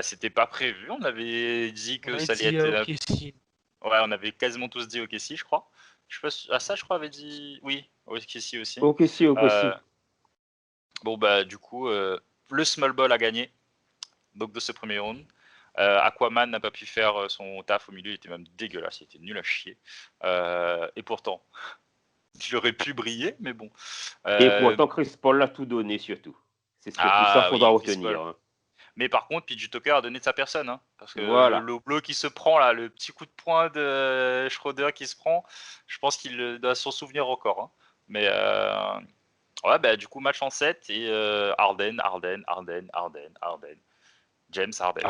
c'était pas prévu. On avait dit que ça allait être. Ouais, on avait quasiment tous dit OKC, je crois. Je sais pas, ça, je crois, avait dit oui, OKC aussi. OKC. Bon, bah, du coup. Le small ball a gagné, donc de ce premier round. Aquaman n'a pas pu faire son taf au milieu, il était même dégueulasse, il était nul à chier. Et pourtant, il aurait pu briller, mais bon. Et pourtant, Chris Paul l'a tout donné, surtout. C'est surtout ça qu'il faudra retenir. Hein. Mais par contre, PJ Tucker a donné de sa personne. Hein, parce que le bloc qui se prend, là, le petit coup de poing de Schroeder qui se prend, je pense qu'il doit s'en souvenir encore. Hein. Mais. Ouais, bah du coup, match en 7 et Harden. James Harden.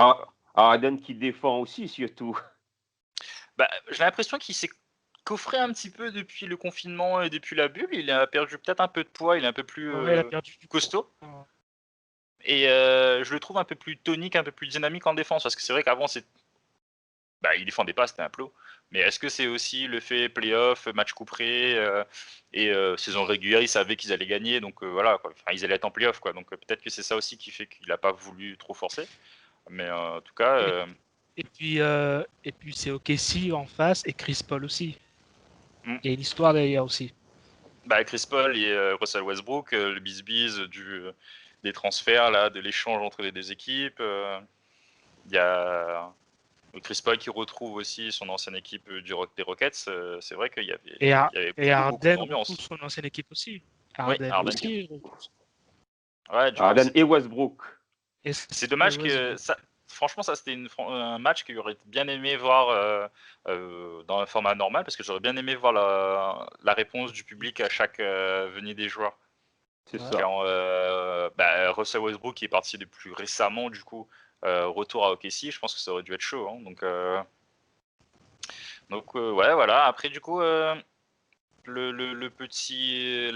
Harden qui défend aussi, surtout. j'ai l'impression qu'il s'est coffré un petit peu depuis le confinement et depuis la bulle. Il a perdu peut-être un peu de poids, il est un peu plus Ouais, il a perdu du costaud. poids. Et je le trouve un peu plus tonique, un peu plus dynamique en défense. Parce que c'est vrai qu'avant, il défendait pas, c'était un plot. Mais est-ce que c'est aussi le fait playoff, match couperé et saison régulière, ils savaient qu'ils allaient gagner, donc voilà, quoi. Enfin, ils allaient être en playoff, quoi. Donc peut-être que c'est ça aussi qui fait qu'il n'a pas voulu trop forcer. Mais en tout cas, Et puis c'est OKC en face et Chris Paul aussi. Mm. Il y a une histoire derrière aussi. Chris Paul et Russell Westbrook, le bis-bis des transferts, là, de l'échange entre les deux équipes. Il y a Chris Paul qui retrouve aussi son ancienne équipe des Rockets. C'est vrai qu'il y avait Et beaucoup Harden d'ambiance. retrouve son ancienne équipe aussi. Harden. Aussi. Ouais, Harden et Westbrook. C'est dommage que ça. Franchement, ça c'était un match que j'aurais bien aimé voir dans un format normal, parce que j'aurais bien aimé voir la réponse du public à chaque venue des joueurs. C'est ça. Quand Russell Westbrook qui est parti le plus récemment, du coup, retour à OKC, je pense que ça aurait dû être chaud. Hein. Donc ouais, voilà. Après, du coup, la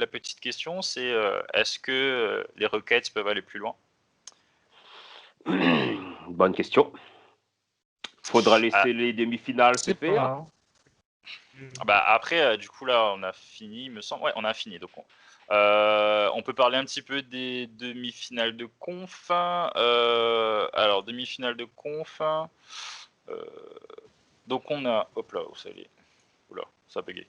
petite question, c'est est-ce que les Rockets peuvent aller plus loin? Bonne question. Faudra laisser les demi-finales se faire. Après, du coup, là, on a fini, il me semble. Ouais, on a fini. Donc, on peut parler un petit peu des demi-finales de conf. Alors, demi-finale de conf. Donc, on a. Hop là, où ça y est? Oula, ça a bugué.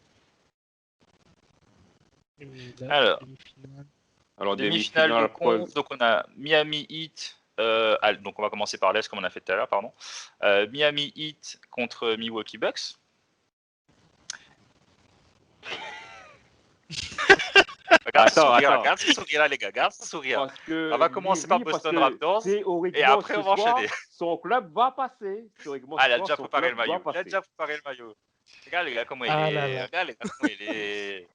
Alors, demi-finale de conf. Donc, on a Miami Heat. Donc, on va commencer par l'Est, comme on a fait tout à l'heure, pardon. Miami Heat contre Milwaukee Bucks. Regarde ce sourire là, les gars, regarde ce sourire. On va commencer par Boston Raptors et après on va enchaîner. Son club va passer. Il a déjà préparé le maillot. Regarde les gars comment il est. Regarde les gars comment il est.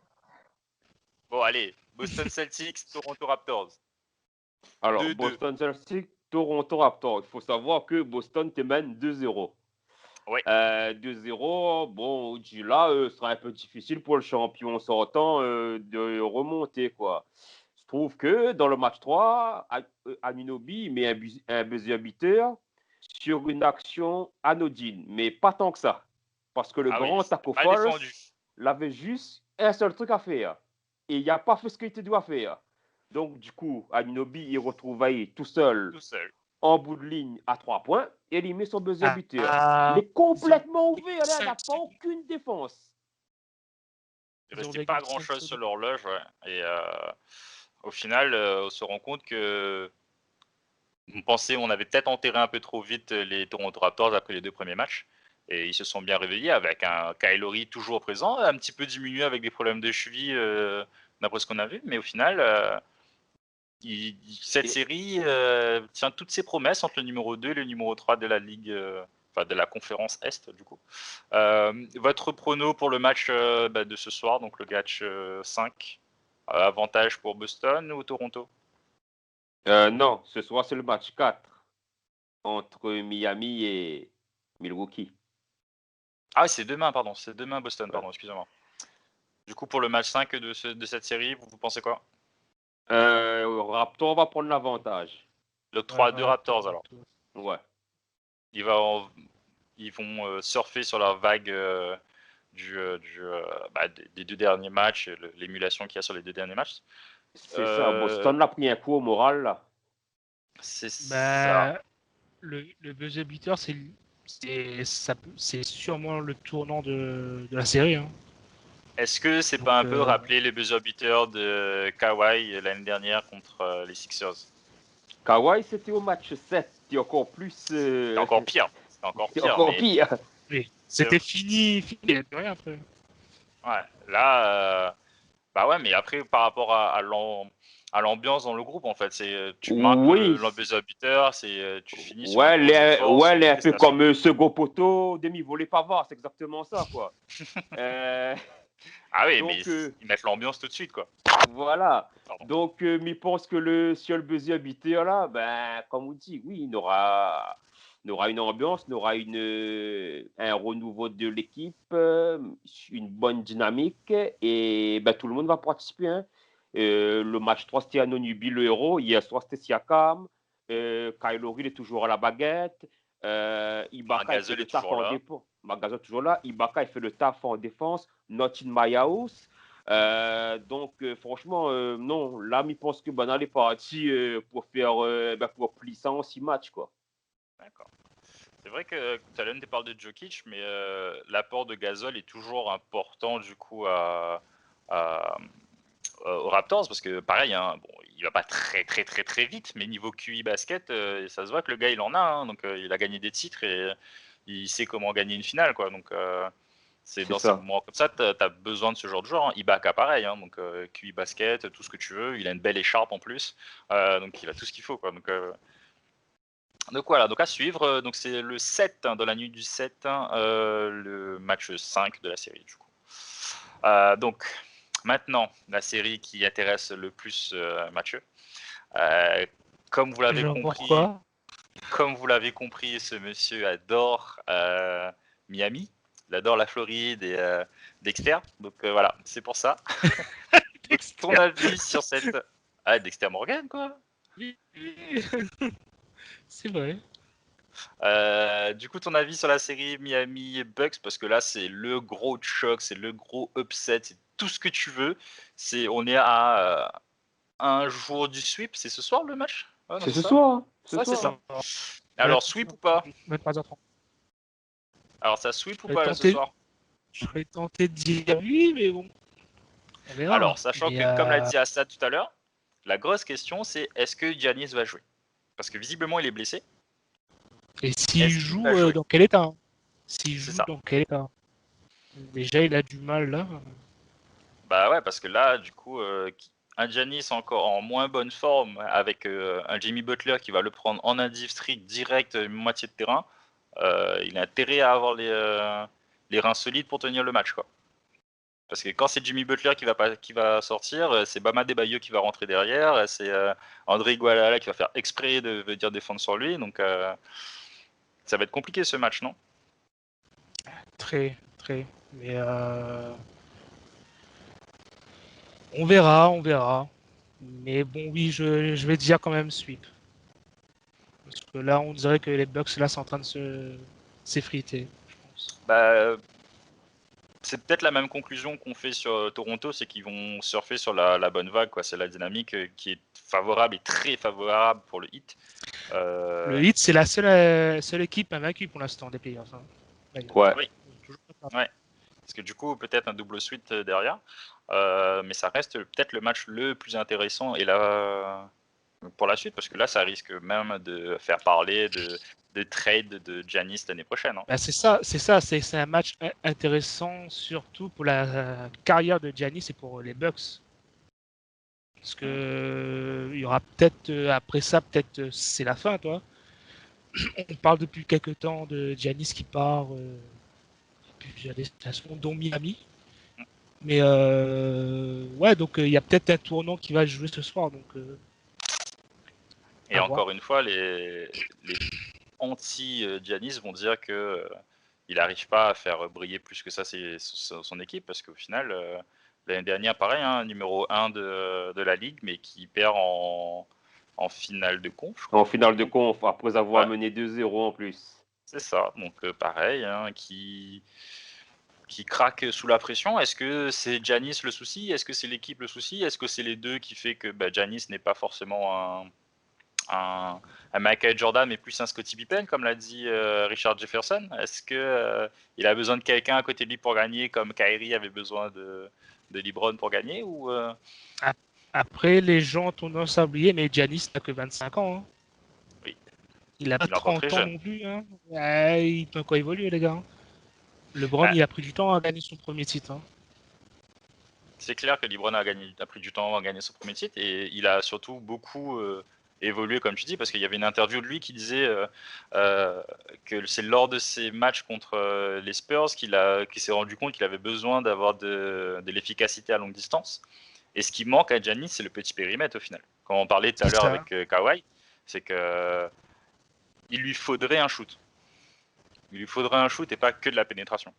Bon, allez, Boston Celtics, Toronto Raptors. Alors, Boston Celtics, Toronto Raptors. Il faut savoir que Boston te mène 2-0. Ouais. 2-0, bon, là, ce sera un peu difficile pour le champion sortant de remonter, quoi. Je trouve que dans le match 3, Anunoby met un buzzer beater sur une action anodine, mais pas tant que ça. Parce que le grand Taco Fall l'avait juste un seul truc à faire. Et il n'a pas fait ce qu'il te doit faire. Donc, du coup, Anunoby, il retrouve tout seul. En bout de ligne à 3 points, et il met son buzzer beater. Il est complètement ouvert, là, il n'a pas aucune défense. Il ne restait pas grand-chose sur l'horloge, ouais. Et au final, on se rend compte que on avait peut-être enterré un peu trop vite les Toronto Raptors après les 2 premiers matchs. Et ils se sont bien réveillés avec un Kyle Lowry toujours présent, un petit peu diminué avec des problèmes de cheville, d'après ce qu'on a vu. Mais au final, cette série tient toutes ses promesses entre le numéro 2 et le numéro 3 de la ligue, de la conférence Est, du coup. Votre prono pour le match de ce soir, donc le match 5, avantage pour Boston ou Toronto? Non, ce soir c'est le match 4 entre Miami et Milwaukee. Ah, c'est demain, pardon. C'est demain Boston, pardon, excusez-moi. Du coup, pour le match 5 de cette série, vous pensez quoi? Raptors va prendre l'avantage. Le 3-2 Raptors, alors. Ouais. Ils vont surfer sur leur vague des 2 derniers matchs, l'émulation qu'il y a sur les 2 derniers matchs. C'est ça, Boston a pris un coup au moral, là. C'est ça. Le buzzer beater, c'est sûrement le tournant de la série. Hein. Est-ce que c'est pas un peu rappeler les buzzer beaters de Kawhi l'année dernière contre les Sixers? Kawhi, c'était au match 7. C'était encore plus... C'était encore pire. Oui. C'était fini, il n'y avait plus rien après. Ouais, là... ouais, mais après, par rapport à l'ambiance dans le groupe, en fait, c'est tu marques le buzzer beater, tu finis sur un peu comme second poteau, demi-volée Pavard, c'est exactement ça, quoi. Ah oui, donc, mais ils mettent l'ambiance tout de suite, quoi. Voilà. Pardon. Donc, je pense que sur le buzzer beater, là, comme on dit, oui, il n'aura On aura une ambiance, on aura un renouveau de l'équipe, une bonne dynamique et tout le monde va participer. Hein. Le match 3, c'était Anunoby, le héros. Hier soir, c'était Siakam. Kyle O'Reilly est toujours à la baguette. Ibaka, il fait Gasol le est taf toujours en là. défense. Magazo est toujours là. Ibaka, il fait le taf en défense. Not in my house. Donc, franchement, non. Là, je pense que Banal est parti pour faire pour plier ça en 6 matchs, quoi. D'accord. C'est vrai que Talon te parle de Jokic, mais l'apport de Gasol est toujours important du coup aux Raptors parce que pareil, hein, bon, il va pas très vite, mais niveau QI basket, ça se voit que le gars il en a, hein, donc il a gagné des titres et il sait comment gagner une finale, quoi. Donc c'est dans ces moments comme ça, tu as besoin de ce genre de joueur. Hein. Ibaka pareil, hein, donc QI basket, tout ce que tu veux, il a une belle écharpe en plus, donc il a tout ce qu'il faut, quoi. Donc voilà, donc à suivre. Donc c'est le 7, hein, dans la nuit du 7, hein, le match 5 de la série du coup. Donc maintenant, la série qui intéresse le plus Mathieu. Comme vous l'avez compris, ce monsieur adore Miami, il adore la Floride et Dexter. Donc voilà, c'est pour ça. Donc, ton avis sur cette... Ah, Dexter Morgan, quoi. Oui. C'est vrai. Du coup, ton avis sur la série Miami Bucks, parce que là, c'est le gros choc, c'est le gros upset, c'est tout ce que tu veux. On est à un jour du sweep. C'est ce soir le match? Ouais, non, c'est ce ça soir. Hein. Ouais, c'est ça. Alors, Alors, sweep ou pas? 23h30. Alors, ça sweep ou Je pas là, ce soir? serais tenté de dire oui, mais bon. On verra. Alors, sachant que, comme l'a dit Assad tout à l'heure, la grosse question, c'est est-ce que Giannis va jouer? Parce que visiblement, il est blessé. Et s'il Est-ce qu'il joue, va jouer? dans quel état? Hein. S'il C'est joue, ça. dans quel état? Déjà, il a du mal là. Bah ouais, parce que là, du coup, un Giannis encore en moins bonne forme, avec un Jimmy Butler qui va le prendre en indiv strict direct, moitié de terrain, il a intérêt à avoir les reins solides pour tenir le match, quoi. Parce que quand c'est Jimmy Butler qui va sortir, c'est Bam Adebayo qui va rentrer derrière, c'est André Iguodala qui va faire exprès de venir défendre sur lui, donc ça va être compliqué ce match, non? Très. Mais on verra. Mais bon, oui, je vais dire quand même sweep. Parce que là, on dirait que les Bucks là sont en train de s'effriter, je pense. Bah, c'est peut-être la même conclusion qu'on fait sur Toronto, c'est qu'ils vont surfer sur la bonne vague, quoi. C'est la dynamique qui est favorable et très favorable pour le Heat. Le Heat, c'est la seule équipe invaincue pour l'instant des playoffs. Hein. Ouais. Oui. Ouais. Parce que du coup, peut-être un double sweep derrière. Mais ça reste peut-être le match le plus intéressant et là, pour la suite, parce que là, ça risque même de faire parler de trade de Giannis l'année prochaine. Hein. Bah, c'est un match intéressant surtout pour la carrière de Giannis et pour les Bucks. Parce que il y aura peut-être après ça, peut-être c'est la fin, toi. On parle depuis quelques temps de Giannis qui part plusieurs destinations, dont Miami. Mais ouais, donc il y a peut-être un tournant qui va jouer ce soir. Donc, et encore une fois, les anti-Giannis vont dire que il n'arrive pas à faire briller plus que ça son équipe, parce qu'au final, l'année dernière, pareil, hein, numéro 1 de la ligue, mais qui perd en finale de conf. En finale de conf, après avoir mené 2-0 en plus. C'est ça, donc pareil, hein, qui craque sous la pression. Est-ce que c'est Giannis le souci? Est-ce que c'est l'équipe le souci? Est-ce que c'est les deux qui fait que Giannis n'est pas forcément un Michael Jordan, mais plus un Scottie Pippen, comme l'a dit Richard Jefferson? Est-ce que il a besoin de quelqu'un à côté de lui pour gagner, comme Kyrie avait besoin de LeBron pour gagner, ou Après, les gens ont tendance à oublier, mais Giannis n'a que 25 ans. Hein. Oui. Il n'a pas 30 ans non plus. Hein. Il peut encore évoluer, les gars. Hein. LeBron, il a pris du temps à gagner son premier titre. Hein. C'est clair que LeBron a pris du temps à gagner son premier titre, et il a surtout beaucoup évolué, comme tu dis, parce qu'il y avait une interview de lui qui disait que c'est lors de ses matchs contre les Spurs qu'il s'est rendu compte qu'il avait besoin d'avoir de l'efficacité à longue distance. Et ce qui manque à Giannis, c'est le petit périmètre au final. Quand on parlait tout à l'heure avec Kawhi, c'est que il lui faudrait un shoot. Il lui faudrait un shoot et pas que de la pénétration.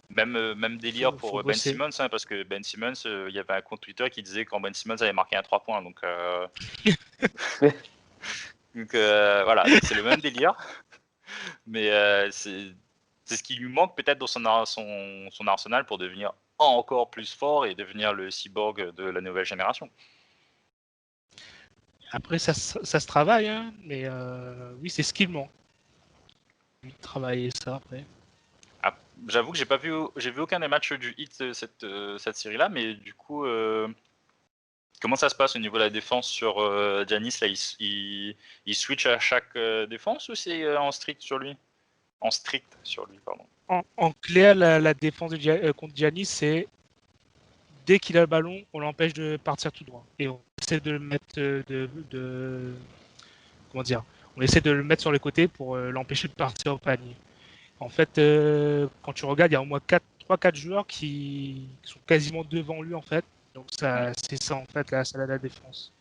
Même délire Faut pour Ben bosser. Simmons, hein, parce que Ben Simmons, il y avait un compte Twitter qui disait quand Ben Simmons avait marqué un 3 points. Donc, voilà, donc c'est le même délire. Mais c'est ce qui lui manque peut-être dans son arsenal pour devenir encore plus fort et devenir le cyborg de la nouvelle génération. Après, ça se travaille, hein, mais oui, c'est ce qu'il manque. Travailler ça après. Ah, j'avoue que j'ai vu aucun des matchs du Heat cette série-là, mais du coup, comment ça se passe au niveau de la défense sur Giannis là, il switch à chaque défense ou c'est en strict sur lui? En strict sur lui, pardon. En clair, la défense contre Giannis, c'est dès qu'il a le ballon, on l'empêche de partir tout droit. Et on essaie de le mettre comment dire, on essaie de le mettre sur les côtés pour l'empêcher de partir au panier. En fait, quand tu regardes, il y a au moins 3-4 joueurs qui sont quasiment devant lui en fait. Donc c'est ça en fait la salade à la défense.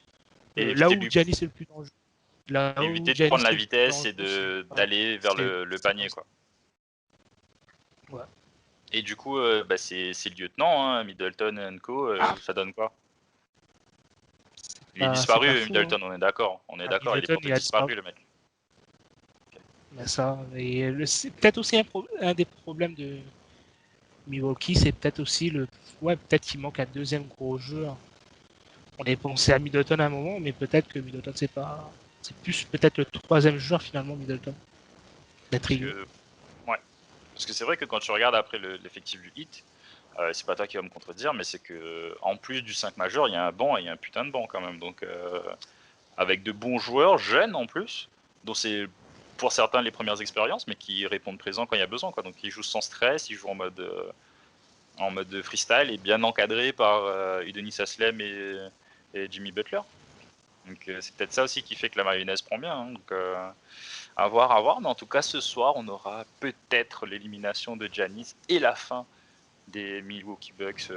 Là où Giannis est le plus dangereux. Éviter de prendre la vitesse et d'aller vers le panier, quoi. Ouais. Et du coup, c'est le lieutenant, hein, Middleton & Co. Ça donne quoi? Il est disparu, Middleton, hein. On est d'accord. Il est disparu, le mec. Mais ça, c'est peut-être aussi un des problèmes de Milwaukee, c'est peut-être aussi peut-être qu'il manque un deuxième gros joueur. On est pensé à Middleton à un moment, mais peut-être que Middleton c'est plus peut-être le troisième joueur finalement Middleton. Parce que c'est vrai que quand tu regardes après l'effectif du Heat, c'est pas toi qui vas me contredire, mais c'est que en plus du 5 majeur, il y a un banc et il y a un putain de banc quand même. Donc avec de bons joueurs, jeunes en plus, dont c'est pour certains les premières expériences, mais qui répondent présent quand il y a besoin, quoi. Donc ils jouent sans stress, ils jouent en mode freestyle et bien encadré par Udonis Haslem et Jimmy Butler. Donc c'est peut-être ça aussi qui fait que la mayonnaise prend bien. Hein. Donc à voir, mais en tout cas ce soir on aura peut-être l'élimination de Giannis et la fin des Milwaukee Bucks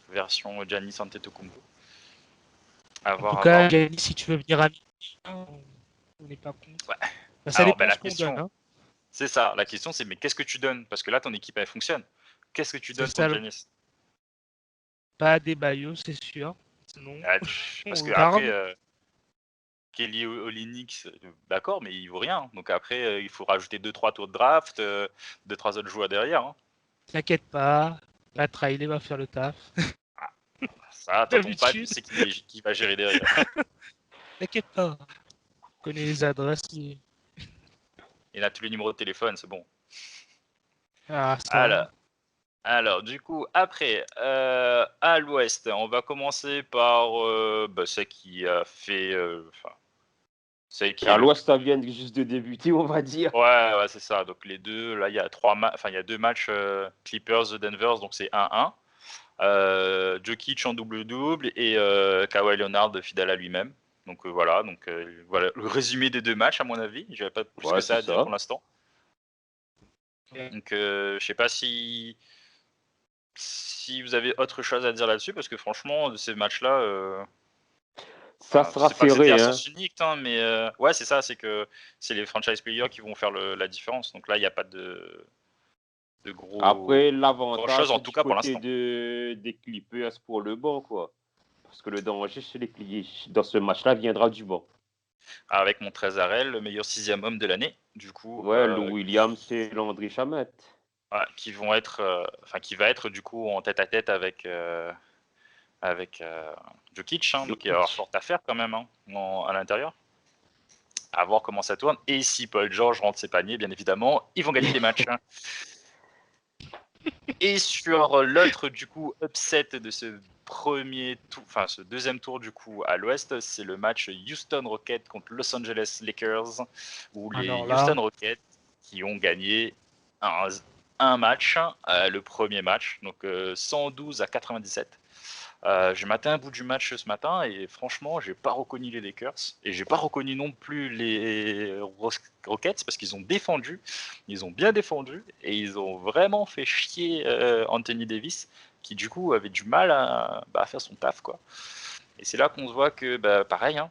version Giannis Antetokounmpo. En tout cas, Giannis, si tu veux venir à Milan, on n'est pas contre. Ouais. Bah, ça dépend ce qu'on donne. Hein. C'est ça, la question c'est mais qu'est-ce que tu donnes? Parce que là ton équipe elle fonctionne. Qu'est-ce que tu donnes pour Giannis? Pas des Bayo, c'est sûr. Sinon, parce que après Kelly Olynyk, d'accord, mais il vaut rien. Donc après, il faut rajouter 2-3 tours de draft, 2-3 autres joueurs derrière. Hein. T'inquiète pas, la Riley va faire le taf. Ça, t'entends pas, tu sais qui va gérer derrière. T'inquiète pas, on connaît les adresses. Il a tous les numéros de téléphone, c'est bon. Ah, ça alors, du coup, après, à l'ouest, on va commencer par celle qui a fait... à l'ouest, ça vient juste de débuter, on va dire. Ouais, c'est ça. Donc les deux, là, il y a 2 matchs Clippers-Denver, donc c'est 1-1. Jokic en double-double et Kawhi Leonard fidèle à lui-même. Donc voilà, voilà le résumé des 2 matchs à mon avis. J'avais pas plus que ça à dire pour l'instant. Donc je sais pas si vous avez autre chose à dire là-dessus, parce que franchement, de ces matchs-là, ça sera serré. C'est à sens unique, hein, mais ouais, c'est ça, c'est que c'est les franchise players qui vont faire la différence. Donc là, il n'y a pas de gros. Après, l'avantage en tout cas pour l'instant des Clippers pour le banc, quoi. Parce que le danger chez les Clippers dans ce match-là viendra du banc. Avec Montrezl, le meilleur 6e homme de l'année, du coup. Ouais, Lou Williams et Landry Shamet. Qui va être du coup en tête-à-tête avec Jokic, hein, donc il va y avoir fort à faire quand même à l'intérieur. À voir comment ça tourne. Et si Paul George rentre ses paniers, bien évidemment, ils vont gagner des matchs. Hein. Et sur l'autre du coup upset de ce ce deuxième tour du coup à l'ouest, c'est le match Houston Rockets contre Los Angeles Lakers, où les Houston Rockets qui ont gagné un match, le premier match, donc 112-97. J'ai maté un bout du match ce matin et franchement, j'ai pas reconnu les Lakers et j'ai pas reconnu non plus les Rockets parce qu'ils ont défendu, ils ont bien défendu et ils ont vraiment fait chier Anthony Davis qui du coup avait du mal à faire son taf, quoi. Et c'est là qu'on se voit que pareil, hein,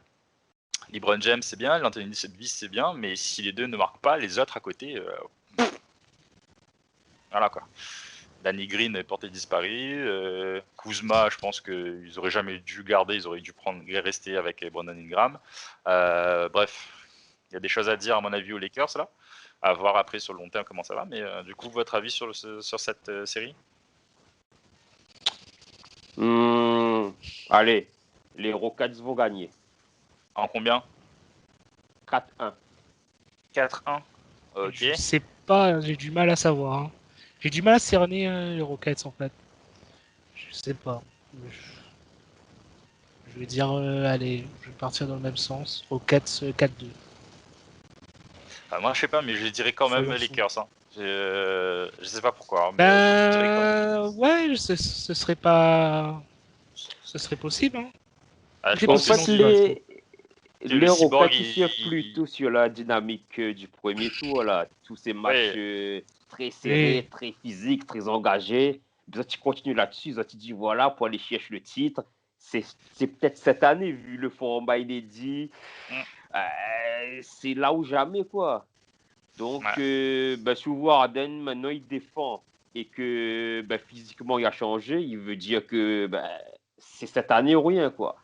LeBron James, c'est bien, l'Anthony Davis, c'est bien, mais si les deux ne marquent pas, les autres à côté, voilà quoi. Danny Green est porté disparu. Kuzma, je pense qu'ils auraient jamais dû garder, ils auraient dû rester avec Brandon Ingram. Bref, il y a des choses à dire à mon avis aux Lakers là. À voir après sur le long terme comment ça va. Mais du coup, votre avis sur cette série? Allez, les Rockets vont gagner. En combien? 4-1. 4-1. Ok. Je sais pas, j'ai du mal à savoir. Hein. J'ai du mal à cerner les Rockets en fait. Je sais pas. Je vais dire, allez, je vais partir dans le même sens. Rockets 4-2. Moi, je sais pas, mais je dirais quand même Soyons Lakers. Hein. Je sais pas pourquoi. Mais je dirais quand même. Ouais, ce serait pas. Ce serait possible. Hein. Je En pense que fait, si les Cyborg, Rockets tirent plutôt sur la dynamique du premier tour, là. Tous ces matchs très serrés, très physiques, très engagés. Tu continues là-dessus, tu dis voilà, pour aller chercher le titre. C'est peut-être cette année, vu le format inédit. C'est là ou jamais, quoi. Donc, si vous voyez Harden, maintenant, il défend et que physiquement, il a changé, il veut dire que c'est cette année ou rien, quoi.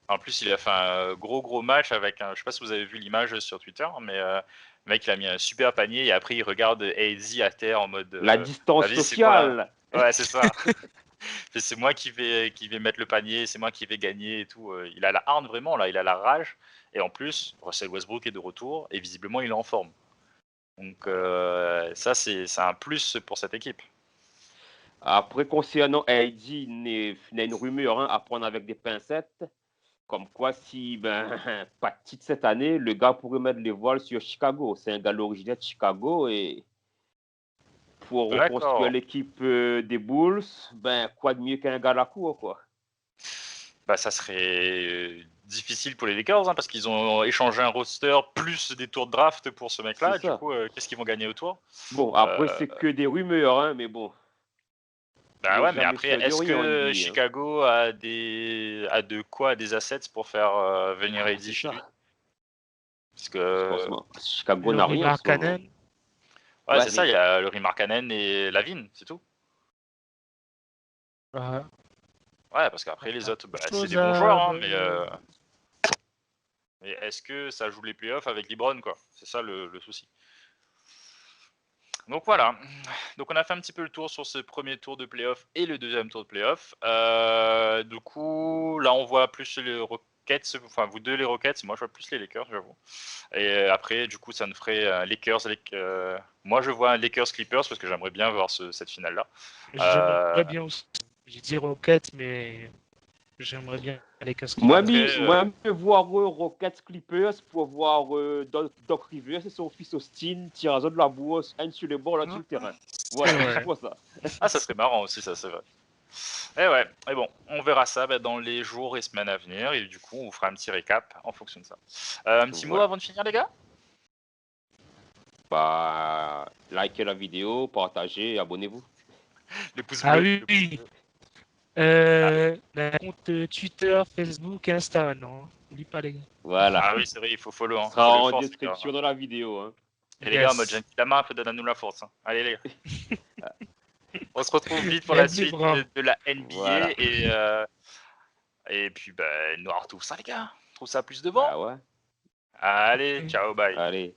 En plus, il a fait un gros match avec un. Je sais pas si vous avez vu l'image sur Twitter, mais le mec, il a mis un super panier et après, il regarde AZ à terre en mode. La distance sociale. Ouais, c'est ça. C'est moi qui vais mettre le panier, c'est moi qui vais gagner et tout. Il a la hargne vraiment, là, il a la rage. Et en plus, Russell Westbrook est de retour et visiblement, il est en forme. Donc, ça, c'est un plus pour cette équipe. Après, concernant AD, il y a une rumeur à prendre avec des pincettes. Comme quoi, si pas de titre cette année, le gars pourrait mettre les voiles sur Chicago. C'est un gars originaire de Chicago et pour reconstruire l'équipe des Bulls, quoi de mieux qu'un gars à la cour, quoi. Ça serait difficile pour les Lakers parce qu'ils ont échangé un roster plus des tours de draft pour ce mec-là. Du coup, qu'est-ce qu'ils vont gagner au tour? Bon, après, c'est que des rumeurs, mais bon. Ouais, mais après, est-ce que Chicago a des assets pour faire venir Eddie chez lui? Parce que Chicago n'a rien. Ouais, c'est ça, il y a le Markkanen et Lavine, c'est tout. Ouais, parce qu'après les autres, c'est des bons joueurs, hein, mais est-ce que ça joue les playoffs avec LeBron, quoi? C'est ça le souci. Donc voilà, donc on a fait un petit peu le tour sur ce premier tour de playoff et le deuxième tour de playoff. Du coup, là on voit plus les Rockets, enfin vous deux les Rockets, moi je vois plus les Lakers, j'avoue. Et après, du coup, ça nous ferait Lakers. Moi je vois un Lakers Clippers parce que j'aimerais bien voir cette finale-là. J'aimerais bien aussi. J'ai dit Rockets, mais j'aimerais bien Lakers Clippers. Clippers. Moi, je voir Rockets Clippers pour voir Doc Rivers et son fils Austin tirer à de la bourse, un sur les bords, là sur le terrain. Voilà, je vois ça. Ça serait marrant aussi, ça, c'est vrai. Et bon, on verra ça dans les jours et semaines à venir, et du coup, on vous fera un petit récap en fonction de ça. Un petit mot avant de finir, les gars? Likez la vidéo, partagez, abonnez-vous. Les pouces bleus. Oui. Compte Twitter, Facebook, Insta, non. N'oublie pas, les gars. Voilà. Ah oui, c'est vrai, il faut follow. Ça sera en description dans la vidéo. Et les gars, en mode Genki Lama, donne-nous la force. Allez, les gars. On se retrouve vite pour la suite de la NBA. Voilà. Et puis, Noir, tout ça, les gars. Trouve ça plus devant. Ouais. Allez, ciao, bye. Allez.